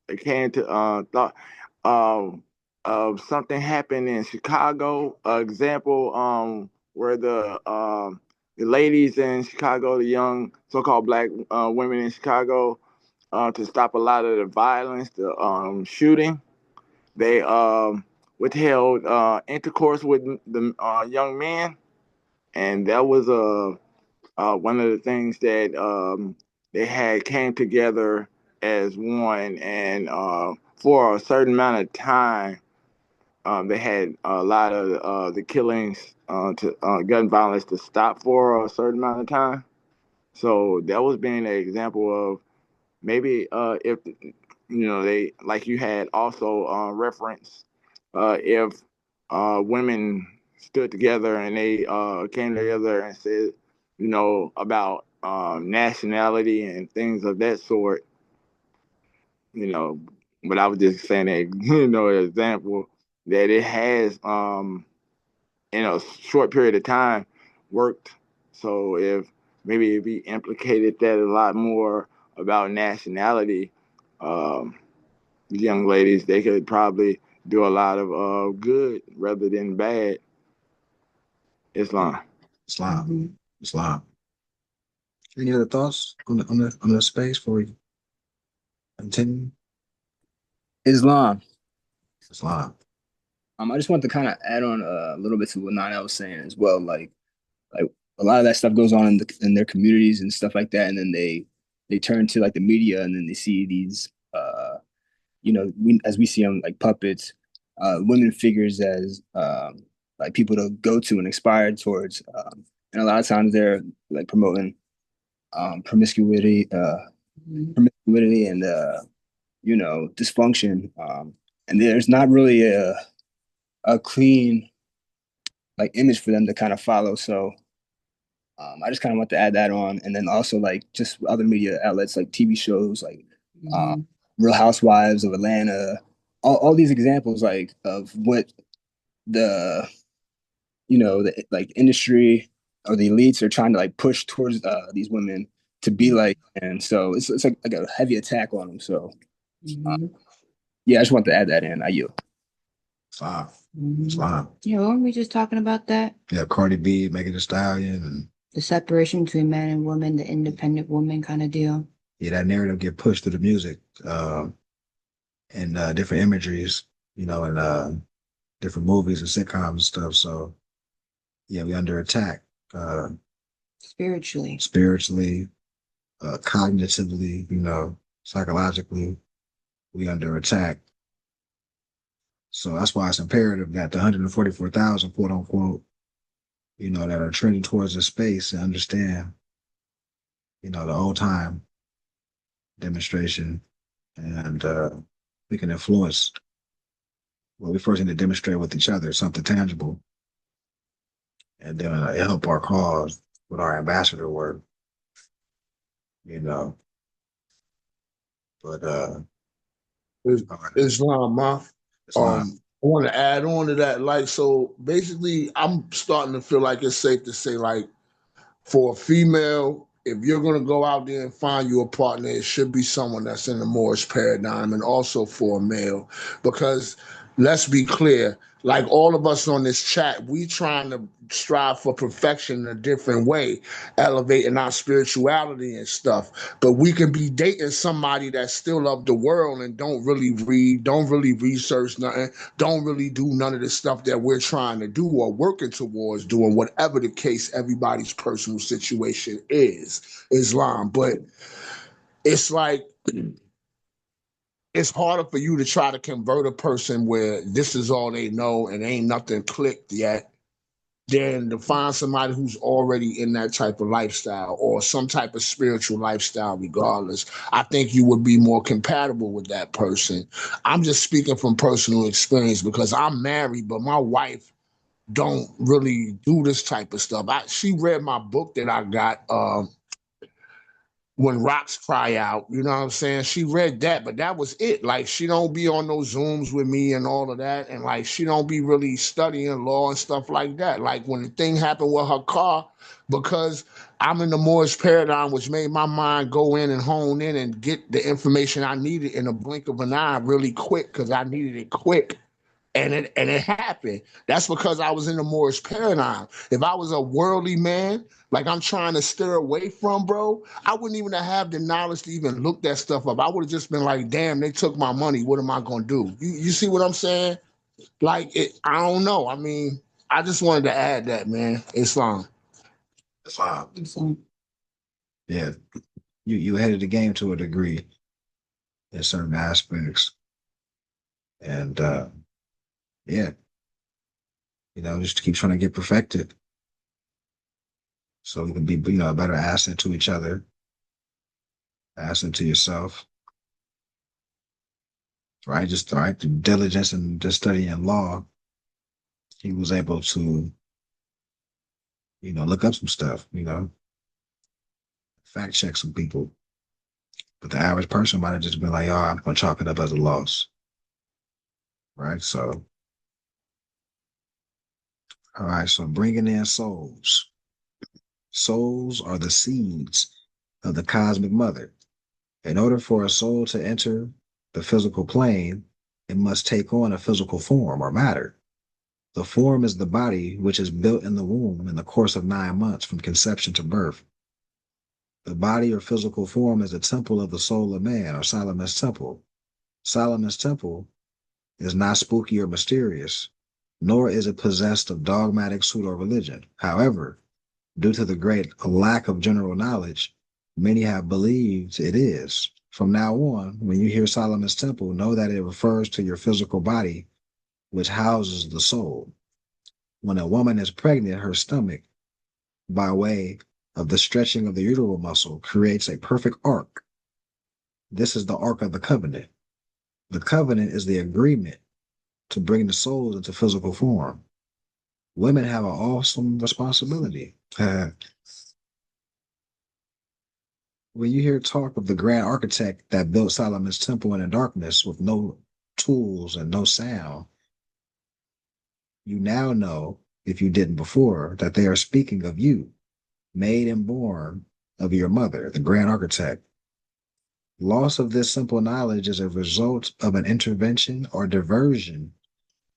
it came to thought of something happened in Chicago. Example where the ladies in Chicago, the young so-called black women in Chicago, to stop a lot of the violence, the shooting, they withheld intercourse with the young men, and that was one of the things that they had came together as one, and for a certain amount of time, they had a lot of the killings to gun violence to stop for a certain amount of time. So that was being an example of maybe if they like you had also reference if women stood together and they came together and said about nationality and things of that sort, you know but I was just saying that an example that it has in a short period of time worked. So if we implicated that a lot more about nationality, um, young ladies, they could probably do a lot of good rather than bad. Islam. Islam. Mhm. Islam. Any other thoughts on the space before we continue? Islam. Islam. I just want to kind of add on a little bit to what Nana was saying as well. Like a lot of that stuff goes on in their communities and stuff like that, and then they turn to like the media, and then they see these, as we see them like puppets, women figures as like people to go to and aspire towards, and a lot of times they're like promoting promiscuity, Mhm. and dysfunction, and there's not really a clean like image for them to kind of follow. So I just kind of want to add that on, and then also like just other media outlets like TV shows like uh, Mhm. Real Housewives of Atlanta, all these examples like of what the the like industry or the elites are trying to like push towards these women to be like, and so it's like a heavy attack on them. So Mhm. yeah, I just want to add that in. I yield. Islam. Mhm. Islam. Yeah, weren't we just talking about that? Yeah, Cardi B, Megan Thee Stallion, and The separation between man and woman, the independent woman kind of deal. yeah, that narrative get pushed through the music, and different imageries, and different movies and sitcoms and stuff. So yeah, we under attack, Spiritually. spiritually, cognitively, psychologically, we under attack. So that's why it's imperative that the 144,000, quote unquote, that are trending towards the space and understand, the old time demonstration, and we can influence. Well, we first need to demonstrate with each other something tangible, and then help our cause with our ambassador work, you know. But Is- all right, Islam, huh? Islam. I want to add on to that. Like, so basically, I'm starting to feel like it's safe to say, like, for a female, if you're going to go out there and find you a partner, it should be someone that's in the Moorish paradigm, and also for a male. Because let's be clear, like all of us on this chat, we trying to strive for perfection in a different way, elevating our spirituality and stuff. But we can be dating somebody that's still of the world and don't really read, don't really research nothing, don't really do none of the stuff that we're trying to do or working towards doing, whatever the case everybody's personal situation is, Islam. But it's like it's harder for you to try to convert a person where this is all they know and ain't nothing clicked yet than to find somebody who's already in that type of lifestyle or some type of spiritual lifestyle, regardless. I think you would be more compatible with that person. I'm just speaking from personal experience because I'm married, but my wife don't really do this type of stuff. She read my book that I got, When Rocks Cry Out, you know what I'm saying? She read that, but that was it. Like, she don't be on those Zooms with me and all of that. And like, she don't be really studying law and stuff like that. Like, when the thing happened with her car, because I'm in the Moorish paradigm, which made my mind go in and hone in and get the information I needed in a blink of an eye really quick, because I needed it quick. And it happened. That's because I was in the Moorish paradigm. If I was a worldly man, like I'm trying to steer away from, bro, I wouldn't even have the knowledge to even look that stuff up. I would have just been like, damn, they took my money. What am I gonna do? You see what I'm saying? Like, I don't know. I mean, I just wanted to add that, man. Islam. Islam. Yeah, you ahead of the game to a degree in certain aspects, and yeah, just keep trying to get perfected so we can be, a better asset to each other, asset to yourself, right? Just right through diligence and just studying law, he was able to, look up some stuff, fact check some people. But the average person might have just been like, "Oh, I'm gonna chalk it up as a loss," right? So, all right. So bringing in souls. Souls are the seeds of the cosmic mother. In order for a soul to enter the physical plane, it must take on a physical form or matter. The form is the body, which is built in the womb in the course of 9 months from conception to birth. The body or physical form is a temple of the soul of man, or Solomon's temple. Solomon's temple is not spooky or mysterious, nor is it possessed of dogmatic pseudo-religion. However, due to the great lack of general knowledge, many have believed it is. From now on, when you hear Solomon's temple, know that it refers to your physical body, which houses the soul. When a woman is pregnant, her stomach, by way of the stretching of the uteral muscle, creates a perfect arc. This is the ark of the covenant. The covenant is the agreement to bring the souls into physical form. Women have an awesome responsibility. When you hear talk of the grand architect that built Solomon's temple in the darkness with no tools and no sound, you now know, if you didn't before, that they are speaking of you, made and born of your mother, the grand architect. Loss of this simple knowledge is a result of an intervention or diversion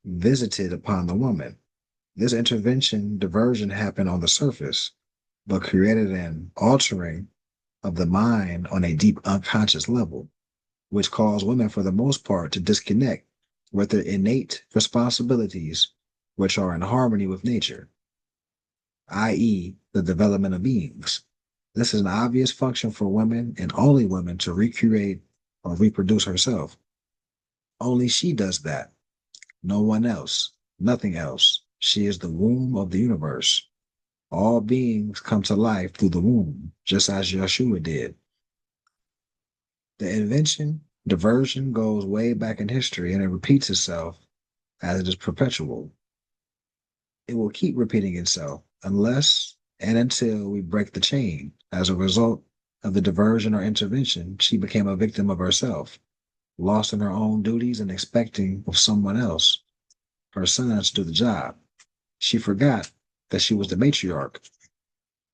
visited upon the woman. This intervention, diversion happened on the surface, but created an altering of the mind on a deep unconscious level, which caused women, for the most part, to disconnect with their innate responsibilities, which are in harmony with nature, i.e., the development of beings. This is an obvious function for women and only women to recreate or reproduce herself. Only she does that. No one else, nothing else. She is the womb of the universe. All beings come to life through the womb, just as Yeshua did. The invention, diversion goes way back in history, and it repeats itself as it is perpetual. It will keep repeating itself unless and until we break the chain. As a result of the diversion or intervention, she became a victim of herself, lost in her own duties and expecting of someone else, her sons, to do the job. She forgot that she was the matriarch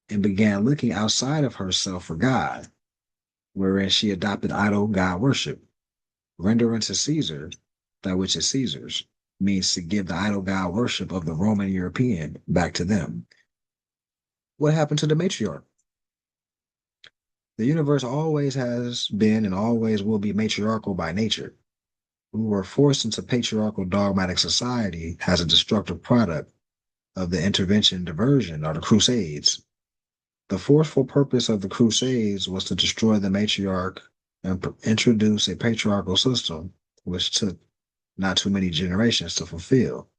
and began looking outside of herself for God, wherein she adopted idol God worship. Render unto Caesar that which is Caesar's means to give the idol God worship of the Roman European back to them. What happened to the matriarch? The universe always has been and always will be matriarchal by nature. We were forced into patriarchal dogmatic society as a destructive product of the intervention, diversion, or the Crusades. The forceful purpose of the Crusades was to destroy the matriarch and introduce a patriarchal system, which took not too many generations to fulfill.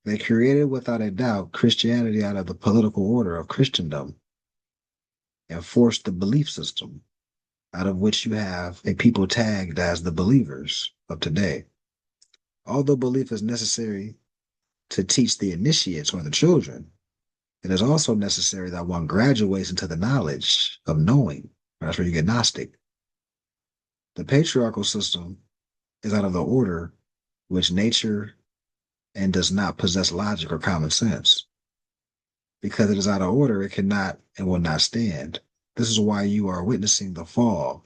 They created, without a doubt, Christianity out of the political order of Christendom and forced the belief system, out of which you have a people tagged as the believers of today. Although belief is necessary to teach the initiates or the children, it is also necessary that one graduates into the knowledge of knowing. That's where you get Gnostic. The patriarchal system is out of the order which nature and does not possess logic or common sense. Because it is out of order, it cannot and will not stand. This is why you are witnessing the fall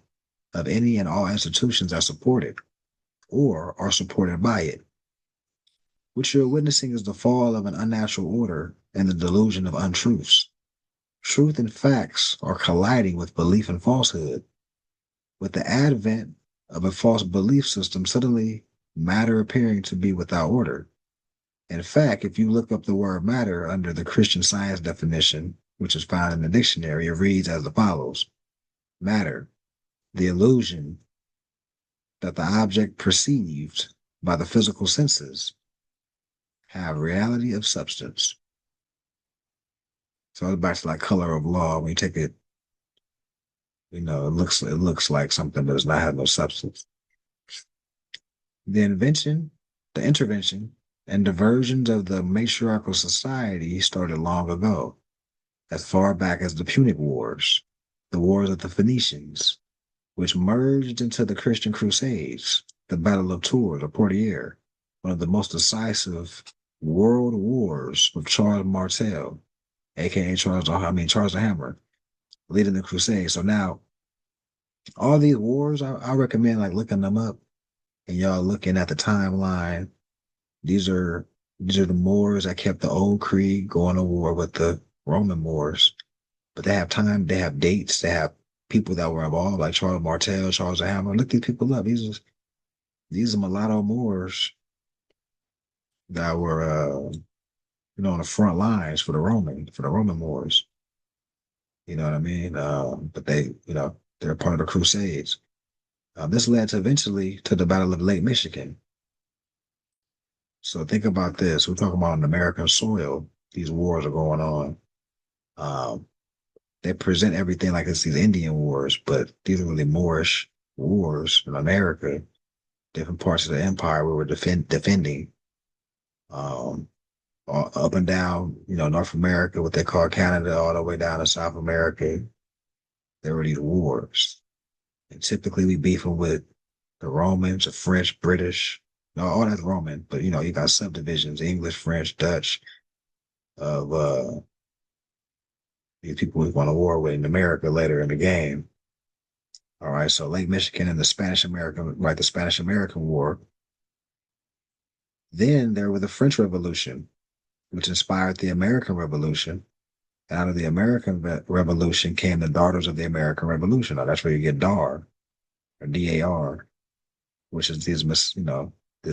of any and all institutions that support it or are supported by it. What you're witnessing is the fall of an unnatural order and the delusion of untruths. Truth and facts are colliding with belief and falsehood. With the advent of a false belief system, suddenly matter appearing to be without order. In fact, if you look up the word matter under the Christian Science definition, which is found in the dictionary, it reads as follows: matter, the illusion that the object perceived by the physical senses have reality of substance. So it's back to like color of law. When you take it, it looks like something that does not have no substance. The intervention, and diversions of the matriarchal society started long ago, as far back as the Punic Wars, the Wars of the Phoenicians, which merged into the Christian Crusades, the Battle of Tours or Poitiers, one of the most decisive world wars with Charles Martel, aka Charles the Hammer, leading the Crusades. So now, all these wars, I recommend like looking them up, and y'all looking at the timeline. These are the Moors that kept the old creed going to war with the Roman Moors, but they have time, they have dates, they have people that were involved, like Charles Martel, Charles the Hammer. Look these people up. These are mulatto Moors that were on the front lines for the Roman Moors. You know what I mean? But they're part of the Crusades. This led to eventually to the Battle of Lake Michigan. So think about this. We're talking about on American soil. These wars are going on. They present everything like it's these Indian wars, but these are really Moorish wars in America, different parts of the empire we were defending. Up and down, North America, what they call Canada, all the way down to South America. There were these wars. And typically we beefing with the Romans, the French, British. No, all that's Roman, but you got subdivisions, English, French, Dutch, of these people we want to war with in America later in the game. All right, so Lake Michigan and the Spanish American War. Then there was the French Revolution, which inspired the American Revolution. And out of the American Revolution came the Daughters of the American Revolution. Now, that's where you get DAR, or DAR, which is these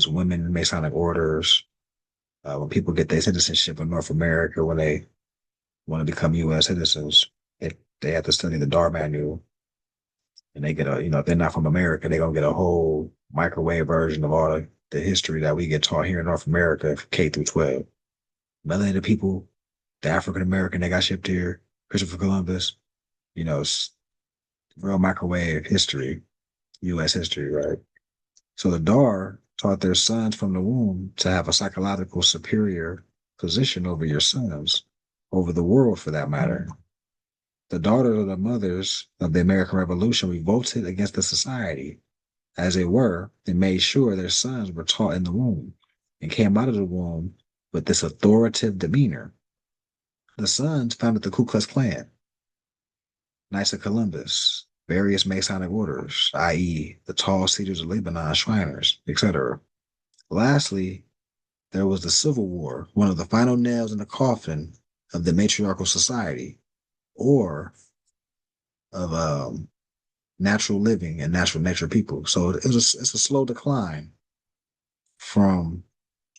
women Masonic orders. When people get their citizenship in North America, when they want to become U.S. citizens, they have to study the DAR manual. And they get if they're not from America, they're going to get a whole microwave version of all the history that we get taught here in North America, K through 12. Melanated people, the African American that got shipped here, Christopher Columbus, real microwave history, U.S. history, right? So the DAR taught their sons from the womb to have a psychological superior position over your sons, over the world for that matter. The daughters of the mothers of the American Revolution revolted against the society. As they were, they made sure their sons were taught in the womb and came out of the womb with this authoritative demeanor. The sons founded the Ku Klux Klan, Knights of Columbus, various Masonic orders, i.e., the Tall Cedars of Lebanon, Shriners, etc. Lastly, there was the Civil War, one of the final nails in the coffin of the matriarchal society, or of natural living and natural nature people. So it's a slow decline from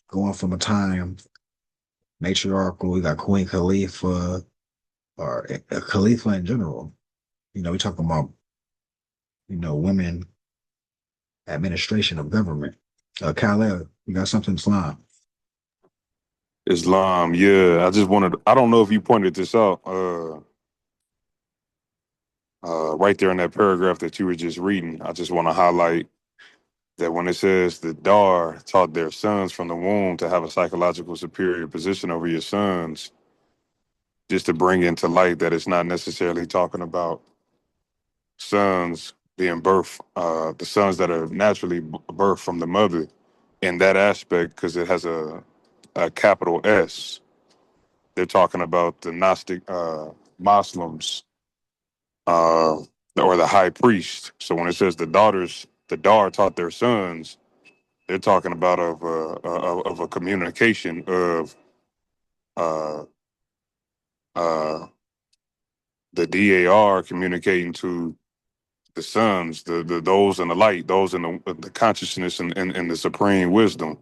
going from a time matriarchal. We got Queen Khalifa, or a Khalifa in general. We talking about women administration of government. Khaled, you got something, Islam? Islam, yeah. I don't know if you pointed this out, right there in that paragraph that you were just reading. I just want to highlight that when it says the Dar taught their sons from the womb to have a psychological superior position over your sons, just to bring into light that it's not necessarily talking about sons being birthed, the sons that are naturally birthed from the mother in that aspect, because it has a capital S. They're talking about the Gnostic Muslims or the high priest. So when it says the Dar taught their sons, they're talking about of a communication of uh, uh, the DAR communicating to the sons, the those in the light, those in the consciousness and the supreme wisdom.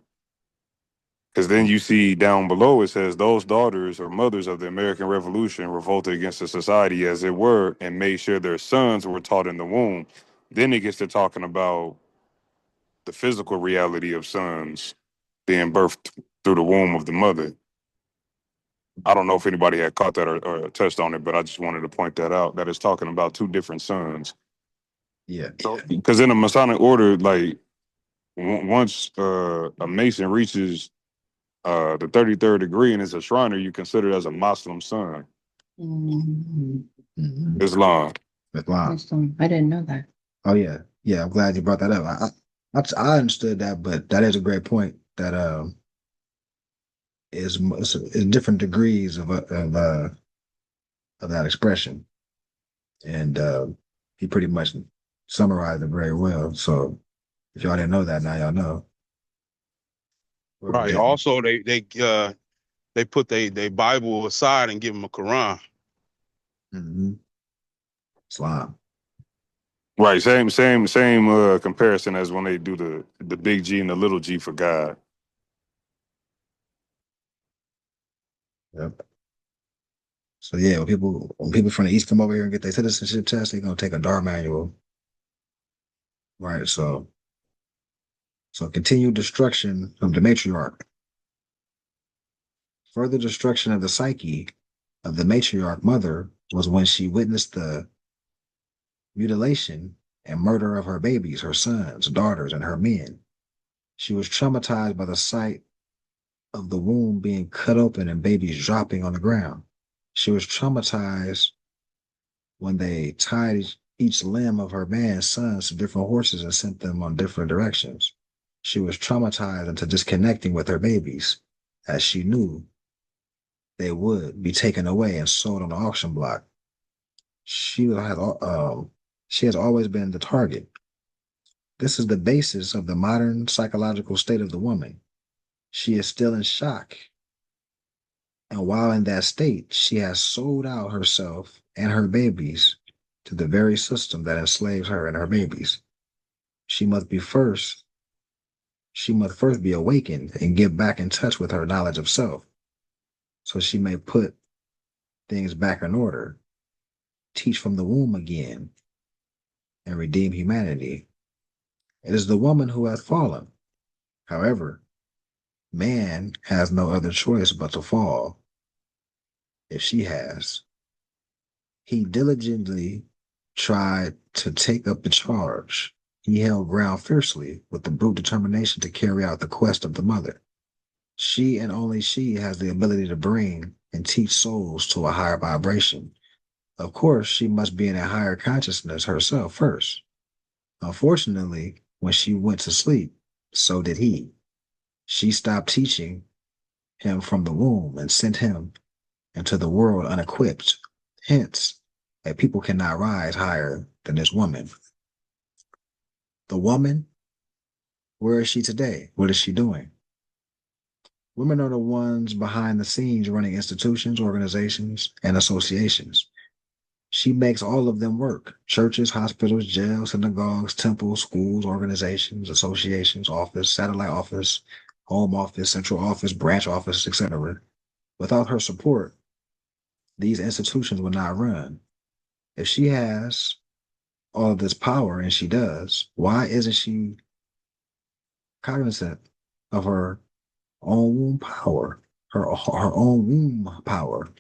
Because then you see down below it says those daughters or mothers of the American Revolution revolted against the society as it were and made sure their sons were taught in the womb. Then it gets to talking about the physical reality of sons being birthed through the womb of the mother. I don't know if anybody had caught that or touched on it, but I just wanted to point that out, that it's talking about two different sons. Yeah. So, because in the Masonic order, like once a Mason reaches the 33rd degree and is a Shriner, you consider as a Muslim son. Mhm. Mhm. Islam. Islam. Awesome. I didn't know that. Oh yeah, yeah. I'm glad you brought that up. I understood that, but that is a great point. That is different degrees of that expression, and he pretty much summarized it very well. So if y'all didn't know that, now y'all know. Right. Yeah. Also, they put they Bible aside and give them a Quran. Mm-hmm. Islam. Right. Same comparison as when they do the big G and the little G for God. Yep. So yeah, when people from the East come over here and get their citizenship test, they're gonna take a DAR manual. Right. So continued destruction of the matriarch. Further destruction of the psyche of the matriarch mother was when she witnessed the mutilation and murder of her babies, her sons, daughters, and her men. She was traumatized by the sight of the womb being cut open and babies dropping on the ground. She was traumatized when they tied each limb of her man's sons to different horses and sent them on different directions. She was traumatized into disconnecting with her babies, as she knew they would be taken away and sold on the auction block. She has always been the target. This is the basis of the modern psychological state of the woman. She is still in shock. And while in that state, she has sold out herself and her babies to the very system that enslaves her and her babies. She must be first, she must first be awakened and get back in touch with her knowledge of self so she may put things back in order, teach from the womb again, and redeem humanity. It is the woman who has fallen. However, man has no other choice but to fall if she has. He diligently tried to take up the charge. He held ground fiercely with the brute determination to carry out the quest of the mother. She and only she has the ability to bring and teach souls to a higher vibration. Of course, she must be in a higher consciousness herself first. Unfortunately, when she went to sleep, so did he. She stopped teaching him from the womb and sent him into the world unequipped. Hence, a people cannot rise higher than this woman. The woman, where is she today? What is she doing? Women are the ones behind the scenes running institutions, organizations, and associations. She makes all of them work: churches, hospitals, jails, synagogues, temples, schools, organizations, associations, office, satellite office, home office, central office, branch office, etc. Without her support, these institutions will not run. If she has all of this power, and she does, why isn't she cognizant of her own womb power, her own womb power?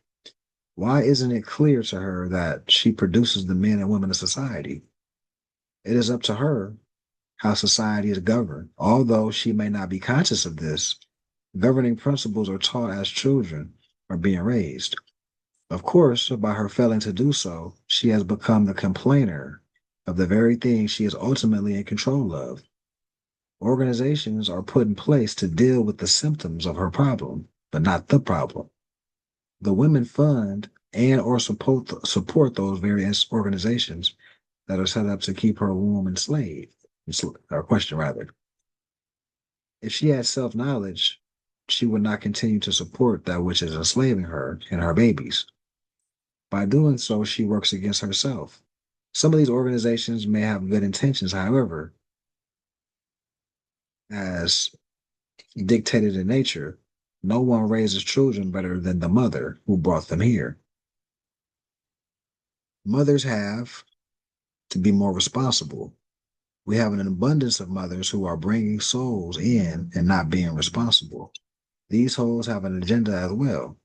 Why isn't it clear to her that she produces the men and women of society? It is up to her how society is governed. Although she may not be conscious of this, governing principles are taught as children are being raised. Of course, by her failing to do so, she has become the complainer of the very thing she is ultimately in control of. Organizations are put in place to deal with the symptoms of her problem, but not the problem. The women fund and or support those various organizations that are set up to keep her womb enslaved. Or question rather. If she had self-knowledge, she would not continue to support that which is enslaving her and her babies. By doing so, she works against herself. Some of these organizations may have good intentions, however, as dictated in nature, no one raises children better than the mother who brought them here. Mothers have to be more responsible. We have an abundance of mothers who are bringing souls in and not being responsible. These souls have an agenda as well.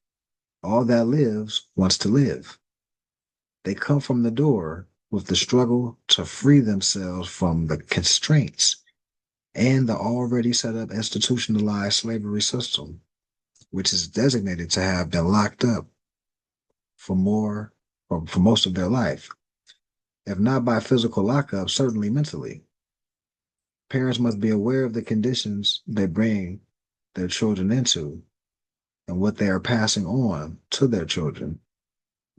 All that lives wants to live. They come from the door with the struggle to free themselves from the constraints and the already set up institutionalized slavery system, which is designated to have been locked up for most of their life. If not by physical lockup, certainly mentally. Parents must be aware of the conditions they bring their children into and what they are passing on to their children.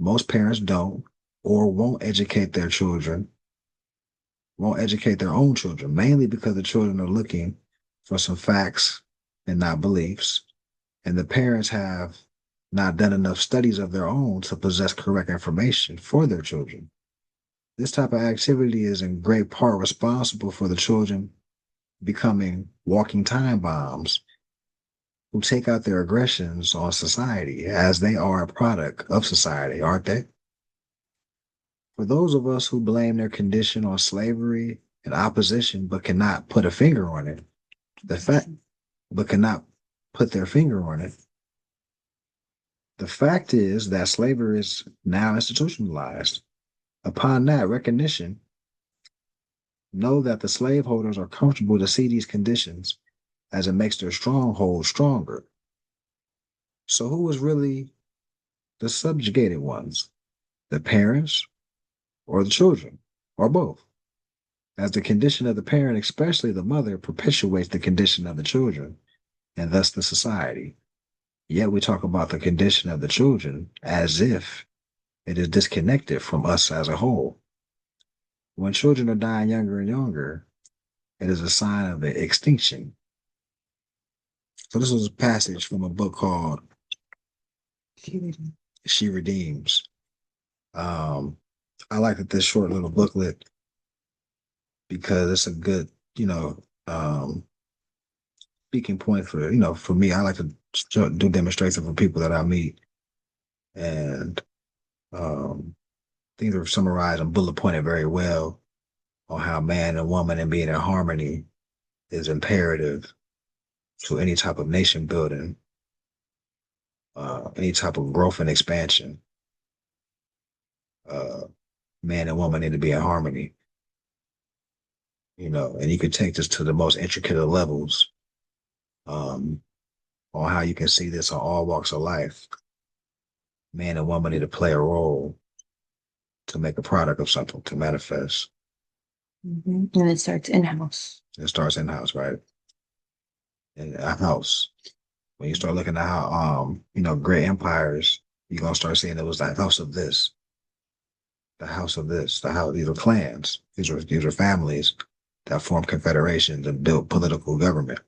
Most parents don't or won't educate their own children, mainly because the children are looking for some facts and not beliefs, and the parents have not done enough studies of their own to possess correct information for their children. This type of activity is in great part responsible for the children becoming walking time bombs who take out their aggressions on society, as they are a product of society, aren't they? For those of us who blame their condition on slavery and opposition but cannot put a finger on it, cannot put their finger on it, the fact is that slavery is now institutionalized. Upon that recognition, know that the slaveholders are comfortable to see these conditions as it makes their stronghold stronger. So who is really the subjugated ones? The parents or the children, or both? As the condition of the parent, especially the mother, perpetuates the condition of the children, and thus the society. Yet we talk about the condition of the children as if it is disconnected from us as a whole. When children are dying younger and younger, it is a sign of the extinction. So this was a passage from a book called She Redeems. I like this short little booklet because it's a good, speaking point for me. I like to do demonstrations for people that I meet, and things are summarized and bullet pointed very well on how man and woman and being in harmony is imperative to any type of nation building, any type of growth and expansion. Man and woman need to be in harmony, and you could take this to the most intricate of levels, on how you can see this on all walks of life. Man and woman need to play a role to make a product of something, to manifest. And it starts in-house. It starts in-house, right? In a house. When you start looking at how, great empires, you're going to start seeing it was the house of this, the house of this, these are clans. These are families that form confederations and build political government.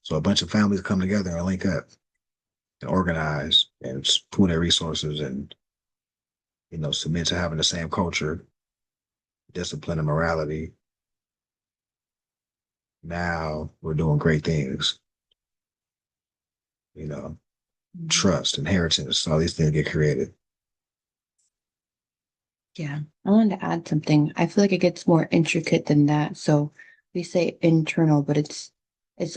So a bunch of families come together and link up and organize and pool their resources and, submit to having the same culture, discipline, and morality. Now we're doing great things. Trust, inheritance, all these things get created. Yeah, I wanted to add something. I feel like it gets more intricate than that. So we say internal, but it's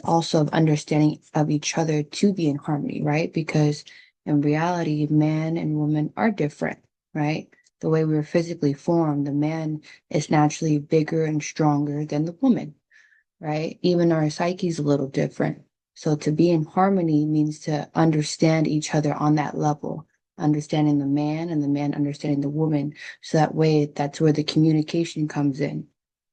also of understanding of each other to be in harmony, right? Because in reality, man and woman are different, right? The way we were physically formed, the man is naturally bigger and stronger than the woman. right? Even our psyche is a little different. So to be in harmony means to understand each other on that level, understanding the man and the man understanding the woman. So that way, that's where the communication comes in,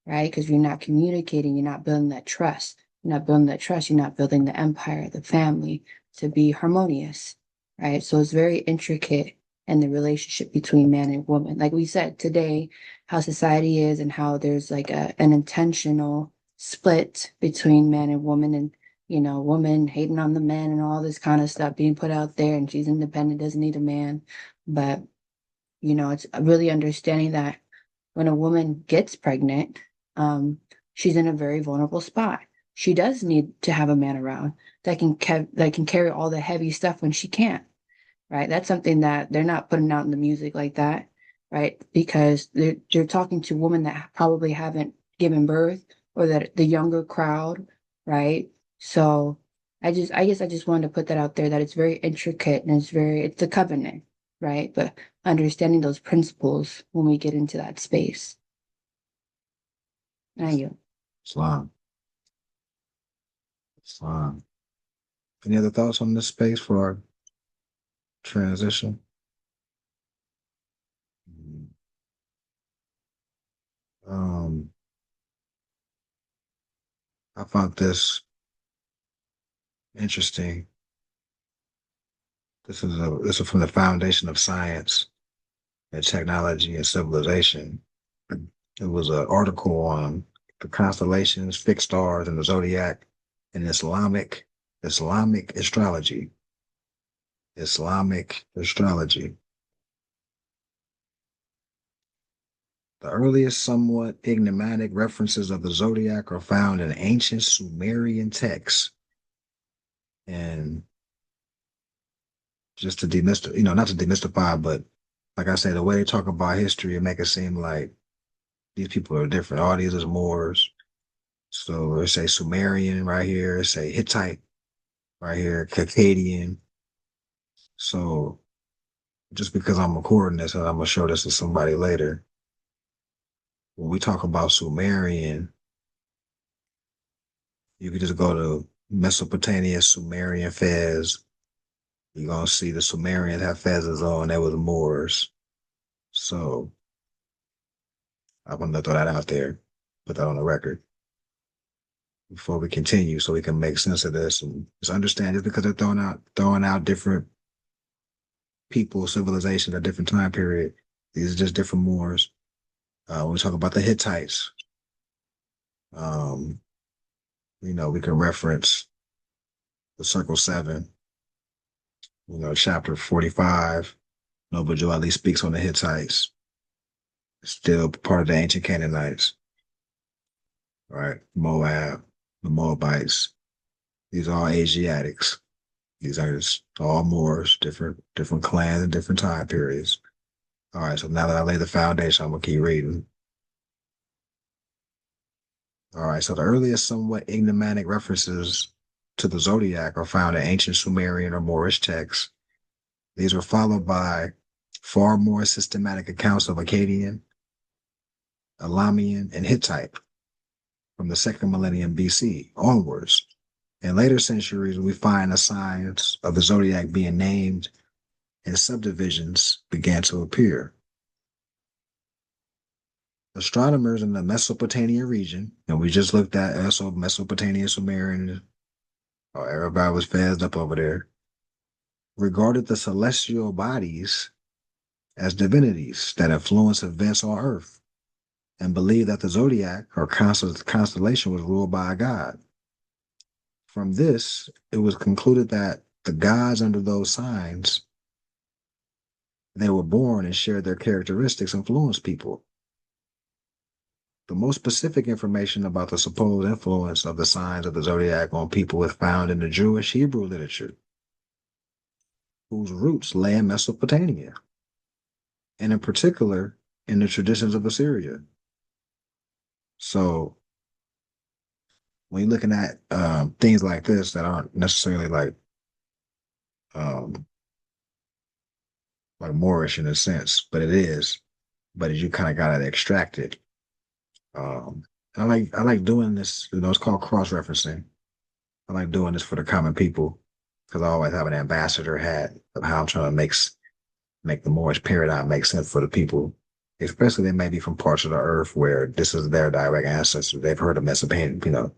right? Because you're not communicating, you're not building that trust. You're not building that trust, you're not building the empire, the family to be harmonious, right? So it's very intricate in the relationship between man and woman. Like we said today, how society is and how there's like an intentional split between man and woman, and woman hating on the man and all this kind of stuff being put out there, and she's independent, doesn't need a man. But it's really understanding that when a woman gets pregnant, she's in a very vulnerable spot. She does need to have a man around that can carry all the heavy stuff when she can't, right? That's something that they're not putting out in the music like that, right? Because they're talking to women that probably haven't given birth, or that the younger crowd, right? So I guess I just wanted to put that out there, that it's very intricate, and it's a covenant, right? But understanding those principles when we get into that space. Thank you. Islam. Islam. Any other thoughts on this space for our transition? Um, I found this interesting. This is from the foundation of science and technology and civilization. It was an article on the constellations, fixed stars, and the zodiac, and Islamic astrology. Islamic astrology. The earliest somewhat enigmatic references of the zodiac are found in ancient Sumerian texts. And just to demystify, not to demystify, but like I said, the way they talk about history and make it seem like these people are different. All these is Moors. So they say Sumerian right here, it say Hittite right here, Akkadian. So just because I'm recording this and I'm gonna show this to somebody later, when we talk about Sumerian, you can just go to Mesopotamia, Sumerian Fez. You're gonna see the Sumerians have feathers on. They were the Moors. So I want to throw that out there, put that on the record before we continue, so we can make sense of this and just understand. Just because they're throwing out different people, civilizations at different time period, these are just different Moors. When we talk about the Hittites, we can reference the Circle Seven. Chapter 45. Noble Joe at least speaks on the Hittites. Still part of the ancient Canaanites, right? Moab, the Moabites. These are all Asiatics. These are just all Moors, different clans and different time periods. All right, so now that I lay the foundation, I'm gonna keep reading. All right, so the earliest somewhat enigmatic references to the zodiac are found in ancient Sumerian or Moorish texts. These were followed by far more systematic accounts of Akkadian, Elamian, and Hittite from the second millennium BC onwards. In later centuries, we find the signs of the zodiac being named and subdivisions began to appear. Astronomers in the Mesopotamia region, and we just looked at Mesopotamia, Sumerian, everybody was phased up over there, regarded the celestial bodies as divinities that influence events on Earth, and believed that the zodiac or constellation was ruled by a god. From this, it was concluded that the gods under those signs, they were born and shared their characteristics, influenced people. The most specific information about the supposed influence of the signs of the zodiac on people is found in the Jewish Hebrew literature, whose roots lay in Mesopotamia, and in particular in the traditions of Assyria. So when you're looking at things like this that aren't necessarily like Moorish in a sense, but it is, but you kind of got to extract it. I like doing this, it's called cross-referencing. I like doing this for the common people because I always have an ambassador hat of how I'm trying to make the Moorish paradigm make sense for the people, especially they may be from parts of the earth where this is their direct ancestors. They've heard of Mesopotamia,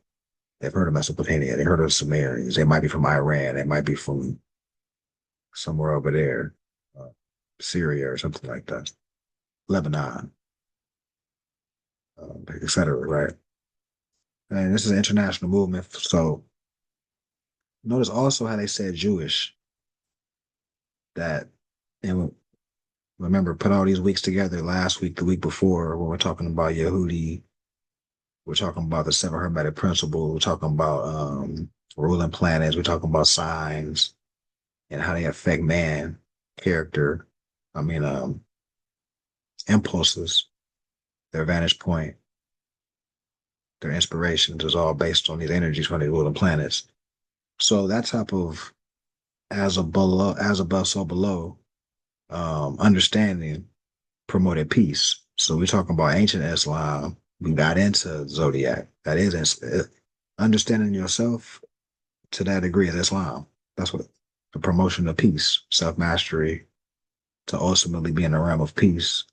they've heard of Mesopotamia, they heard of the Sumerians. They might be from Iran, they might be from somewhere over there, uh, Syria or something like that, Lebanon, etc. Right? And this is an international movement. So notice also how they said Jewish. That and remember put all these weeks together. Last week, the week before, when we're talking about Yehudi, we're talking about the seven hermetic principles. We're talking about ruling planets. We're talking about signs and how they affect man character. I mean, impulses, their vantage point, their inspirations is all based on these energies from the ruling planets. So that type of as above, so below, understanding promoted peace. So we're talking about ancient Islam. We got into zodiac. That is understanding yourself to that degree is Islam. That's what the promotion of peace, self mastery, to ultimately be in the realm of peace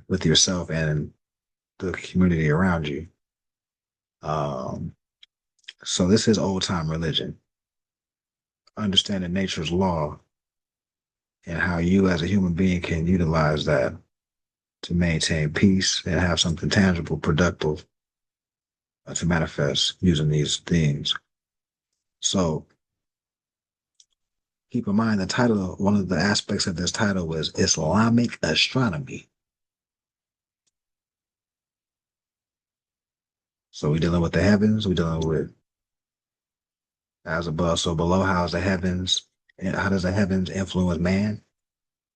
with yourself and the community around you. Um, so this is old time religion, understanding nature's law and how you as a human being can utilize that to maintain peace and have something tangible, productive to manifest using these things. So keep in mind the title, one of the aspects of this title was Islamic astronomy. So we're dealing with the heavens, we're dealing with as above, so below. How's the heavens, and how does the heavens influence man?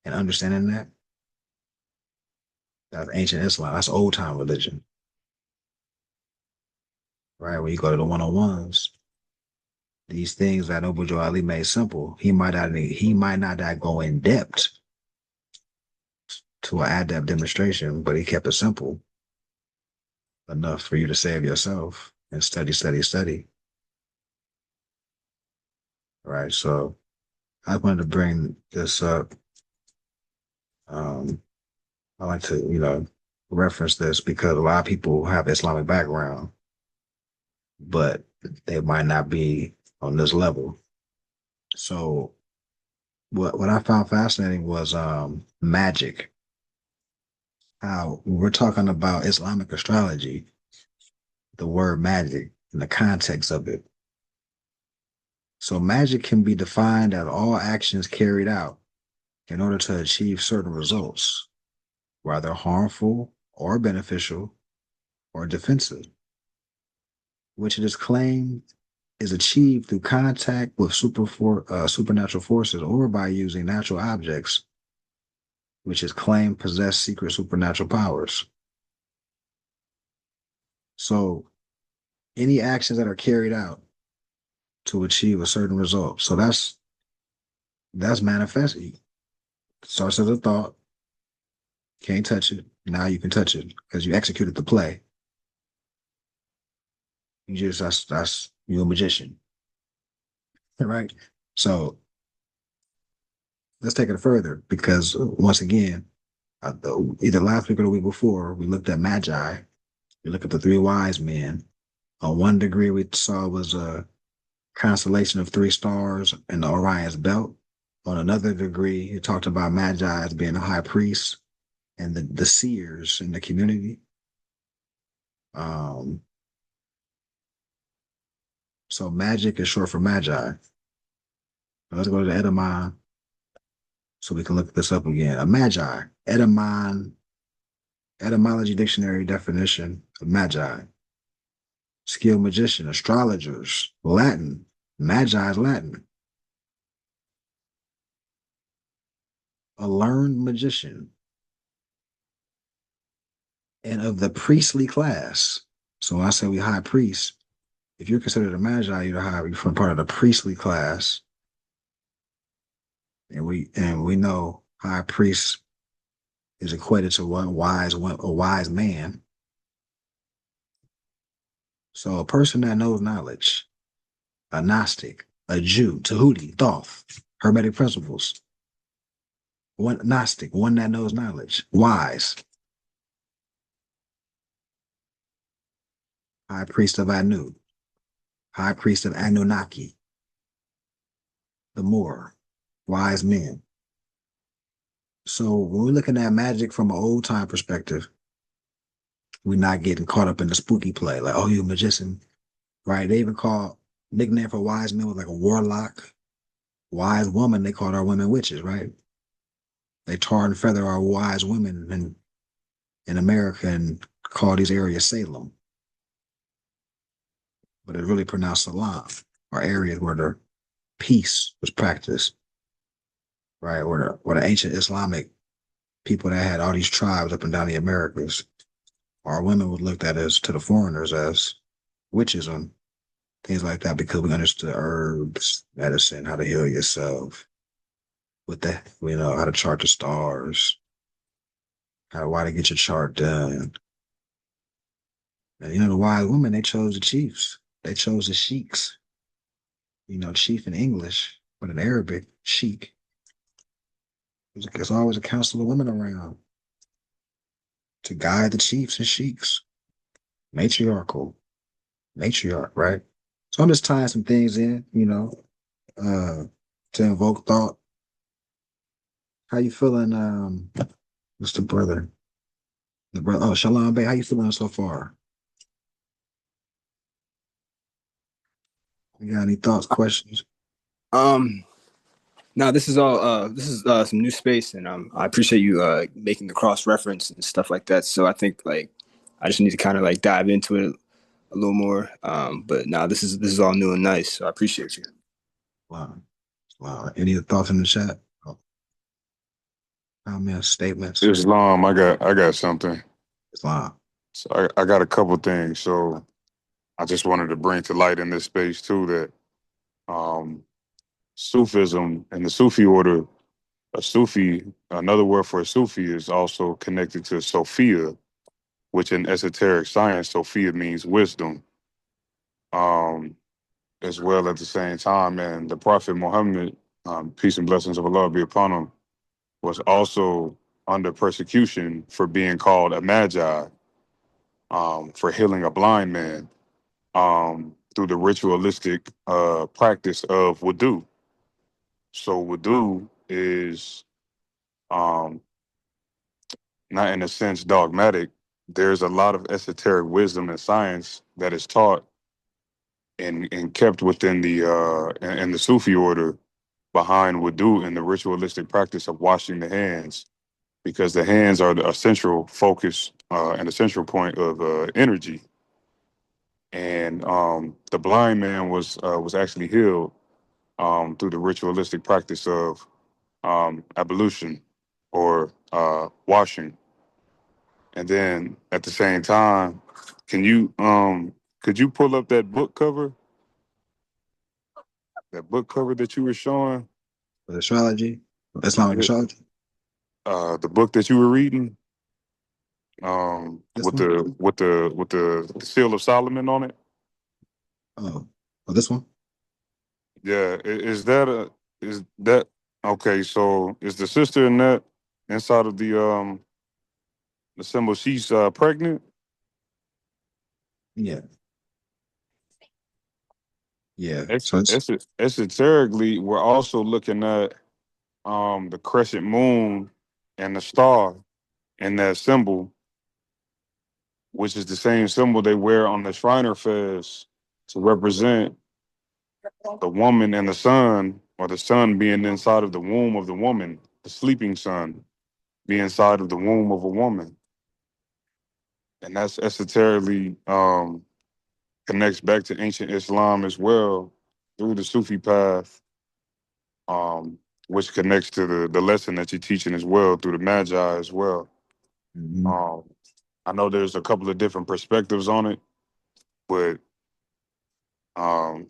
And understanding that, that's ancient Islam, that's old time religion, right? When you go to the 101s, these things that Noble Joe Ali made simple, he might not go in depth to an adept demonstration, but he kept it simple enough for you to save yourself and study, study, study. Right. So I wanted to bring this up. I like to, reference this because a lot of people have Islamic background, but they might not be on this level. So what I found fascinating was magic. How we're talking about Islamic astrology, the word magic and the context of it. So magic can be defined as all actions carried out in order to achieve certain results, whether harmful or beneficial or defensive, which it is claimed is achieved through contact with supernatural forces or by using natural objects, which is claimed possess secret supernatural powers. So any actions that are carried out to achieve a certain result. So that's manifesting. Starts as a thought, can't touch it. Now you can touch it because you executed the play. That's you're a magician. Right? So let's take it further because once again, either last week or the week before, we looked at Magi. We looked at the three wise men. On one degree, we saw was a constellation of three stars in the Orion's belt. On another degree, it talked about Magi as being a high priest and the seers in the community. So magic is short for Magi. Let's go to the etymon so we can look this up again. A Magi, etymology dictionary definition of Magi. Skilled magician, astrologers, Latin, Magi is Latin. A learned magician. And of the priestly class. So when I say we high priests, if you're considered a Magi, you're from part of the priestly class. And we know high priest is equated to a wise man. So a person that knows knowledge, a Gnostic, a Jew, Tahuti, Thoth, Hermetic principles. One Gnostic, one that knows knowledge, wise, high priest of Anu, high priest of Anunnaki, the Moor, wise men. So when we're looking at magic from an old time perspective, we're not getting caught up in the spooky play, like, oh, you a magician, right? They even call nickname for wise men was like a warlock, wise woman. They called our women witches, right? They tar and feather our wise women in America and call these areas Salem, but it's really pronounced Salam, or areas where the peace was practiced, right? Where the ancient Islamic people that had all these tribes up and down the Americas, our women were looked at as to the foreigners as witches and things like that because we understood herbs, medicine, how to heal yourself, with that, how to chart the stars, why to get your chart done. And the wise women, they chose the chiefs. They chose the sheiks. Chief in English, but in Arabic, sheik. There's always a council of women around to guide the chiefs and sheiks. Matriarch, right? So I'm just tying some things in, to invoke thought. How you feeling, what's the brother? Oh, Shalom Bay, how you feeling so far? You got any thoughts, questions? No, this is some new space, and I appreciate you making the cross reference and stuff like that. So I think like I just need to kind of like dive into it a little more. But now this is all new and nice. So I appreciate you. Wow. Any thoughts in the chat? Comments, statements? Islam, I got something. Islam. So I got a couple things. So I just wanted to bring to light in this space too that Sufism and the Sufi order, a Sufi, another word for a Sufi is also connected to Sophia, which in esoteric science, Sophia means wisdom. As well at the same time, and the Prophet Muhammad, peace and blessings of Allah be upon him, was also under persecution for being called a magi, for healing a blind man, through the ritualistic practice of wudu. So wudu is not in a sense dogmatic. There's a lot of esoteric wisdom and science that is taught and kept within the Sufi order behind wudu and the ritualistic practice of washing the hands, because the hands are the essential focus and essential point of energy. And the blind man was actually healed through the ritualistic practice of ablution or washing. And then at the same time, could you pull up that book cover? That book cover that you were showing? With astrology? Islamic astrology? The book that you were reading? This With one? the seal of Solomon on it? Oh, this one? Yeah. Is that okay, so is the sister in that inside of the symbol she's pregnant? Yeah. Yeah. It's, So it's it's esoterically, we're also looking at the crescent moon and the star in that symbol, which is the same symbol they wear on the Shriner Fez to represent the woman and the sun, or the sun being inside of the womb of the woman, the sleeping sun be inside of the womb of a woman. And that's esoterically connects back to ancient Islam as well through the Sufi path, um, which connects to the lesson that you're teaching as well through the Magi as well. mhm. I know there's a couple of different perspectives on it, but um,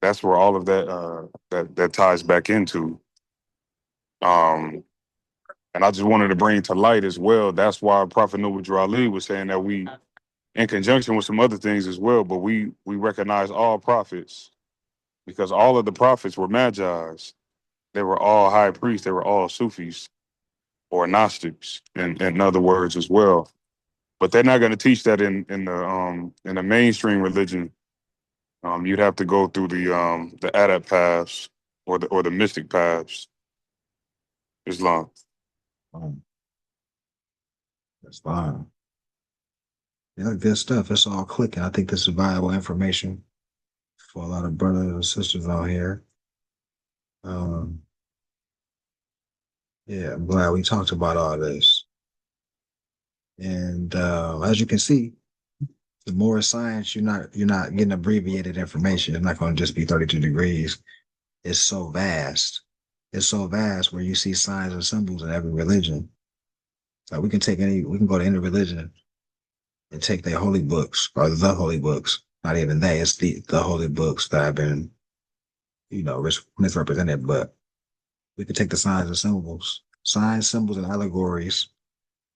that's where all of that ties back into. Um, and I just wanted to bring to light as well. That's why Prophet Noble Ali was saying that we in conjunction with some other things as well. But we recognize all prophets because all of the prophets were magi's. They were all high priests. They were all Sufis or Gnostics, in other words as well. But they're not going to teach that in the mainstream religion. You'd have to go through the adept paths or the mystic paths. Islam. That's fine. Yeah, good stuff. It's all clicking. I think this is valuable information for a lot of brothers and sisters out here. Um, yeah, I'm glad we talked about all this. And as you can see, the more science, you're not getting abbreviated information. It's not going to just be 32 degrees. It's so vast. It's so vast where you see signs and symbols in every religion. Like we can go to any religion and take their holy books or the holy books. Not even they, it's the holy books that have been, misrepresented. But we could take the signs, symbols, and allegories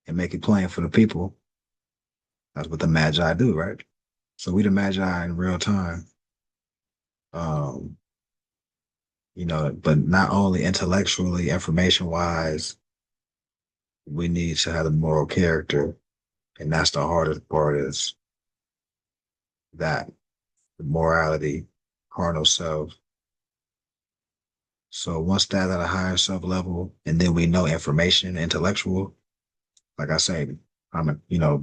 and make it plain for the people. That's what the Magi do, right? So we the Magi in real time. But not only intellectually, information wise, we need to have the moral character. And that's the hardest part is that the morality, carnal self. So once that's at a higher self level, and then we know information, intellectual, like I say,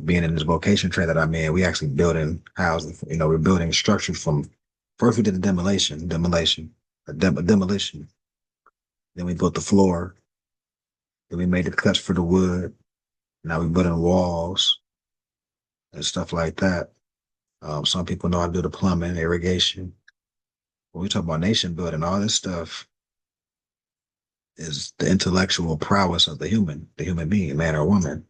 being in this vocation trade that I'm in, we actually building houses, we're building structures from first we did the demolition. Then we built the floor. Then we made the cuts for the wood. Now we're building walls and stuff like that. Some people know how to do the plumbing, irrigation. When we talk about nation building, all this stuff is the intellectual prowess of the human being, man or woman,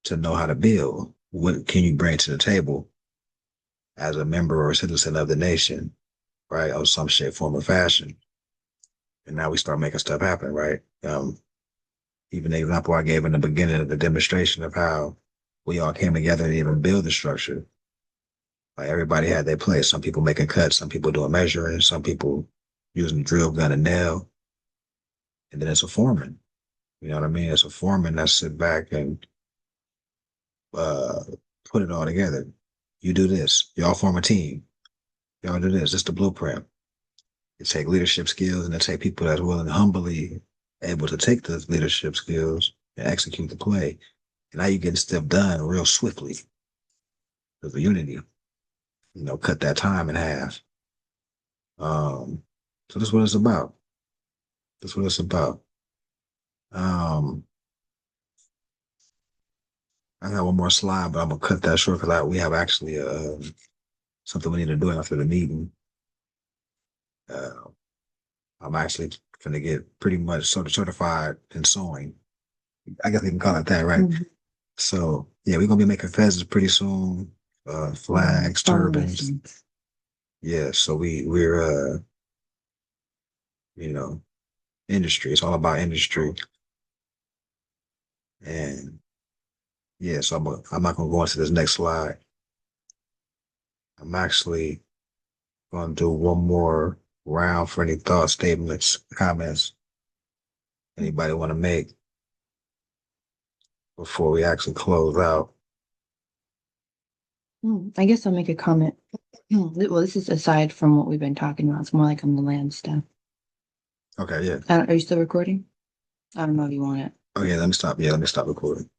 to know how to build. What can you bring to the table as a member or a citizen of the nation, right? Of some shape, form, or fashion. And now we start making stuff happen, right? Even the example I gave in the beginning of the demonstration of how we all came together to even build the structure. Like everybody had their place. Some people making cuts, some people doing measuring, some people using drill, gun, and nail. And then it's a foreman. You know what I mean? It's a foreman that sit back and put it all together. You do this. Y'all form a team. Y'all do this. It's the blueprint. It take leadership skills and it take people that's willing to humbly able to take those leadership skills and execute the play. And now you're getting stuff done real swiftly. There's a unity. Cut that time in half. So that's what it's about. That's what it's about. I got one more slide, but I'm gonna cut that short because we have actually something we need to do after the meeting. I'm actually gonna get pretty much sort of certified in sewing. I guess we can call it that, right? Mhm. So yeah, we're gonna be making fezzes pretty soon. Flags, turbans. Formations. Yeah, so we're industry. It's all about industry. And yeah, so I'm not gonna go into this next slide. I'm actually gonna do one more round for any thoughts, statements, comments anybody want to make before we actually close out. I guess I'll make a comment. Well, this is aside from what we've been talking about. It's more like on the land stuff. Okay, yeah. Are you still recording? I don't know if you want it. Oh yeah, let me stop. Yeah, let me stop recording.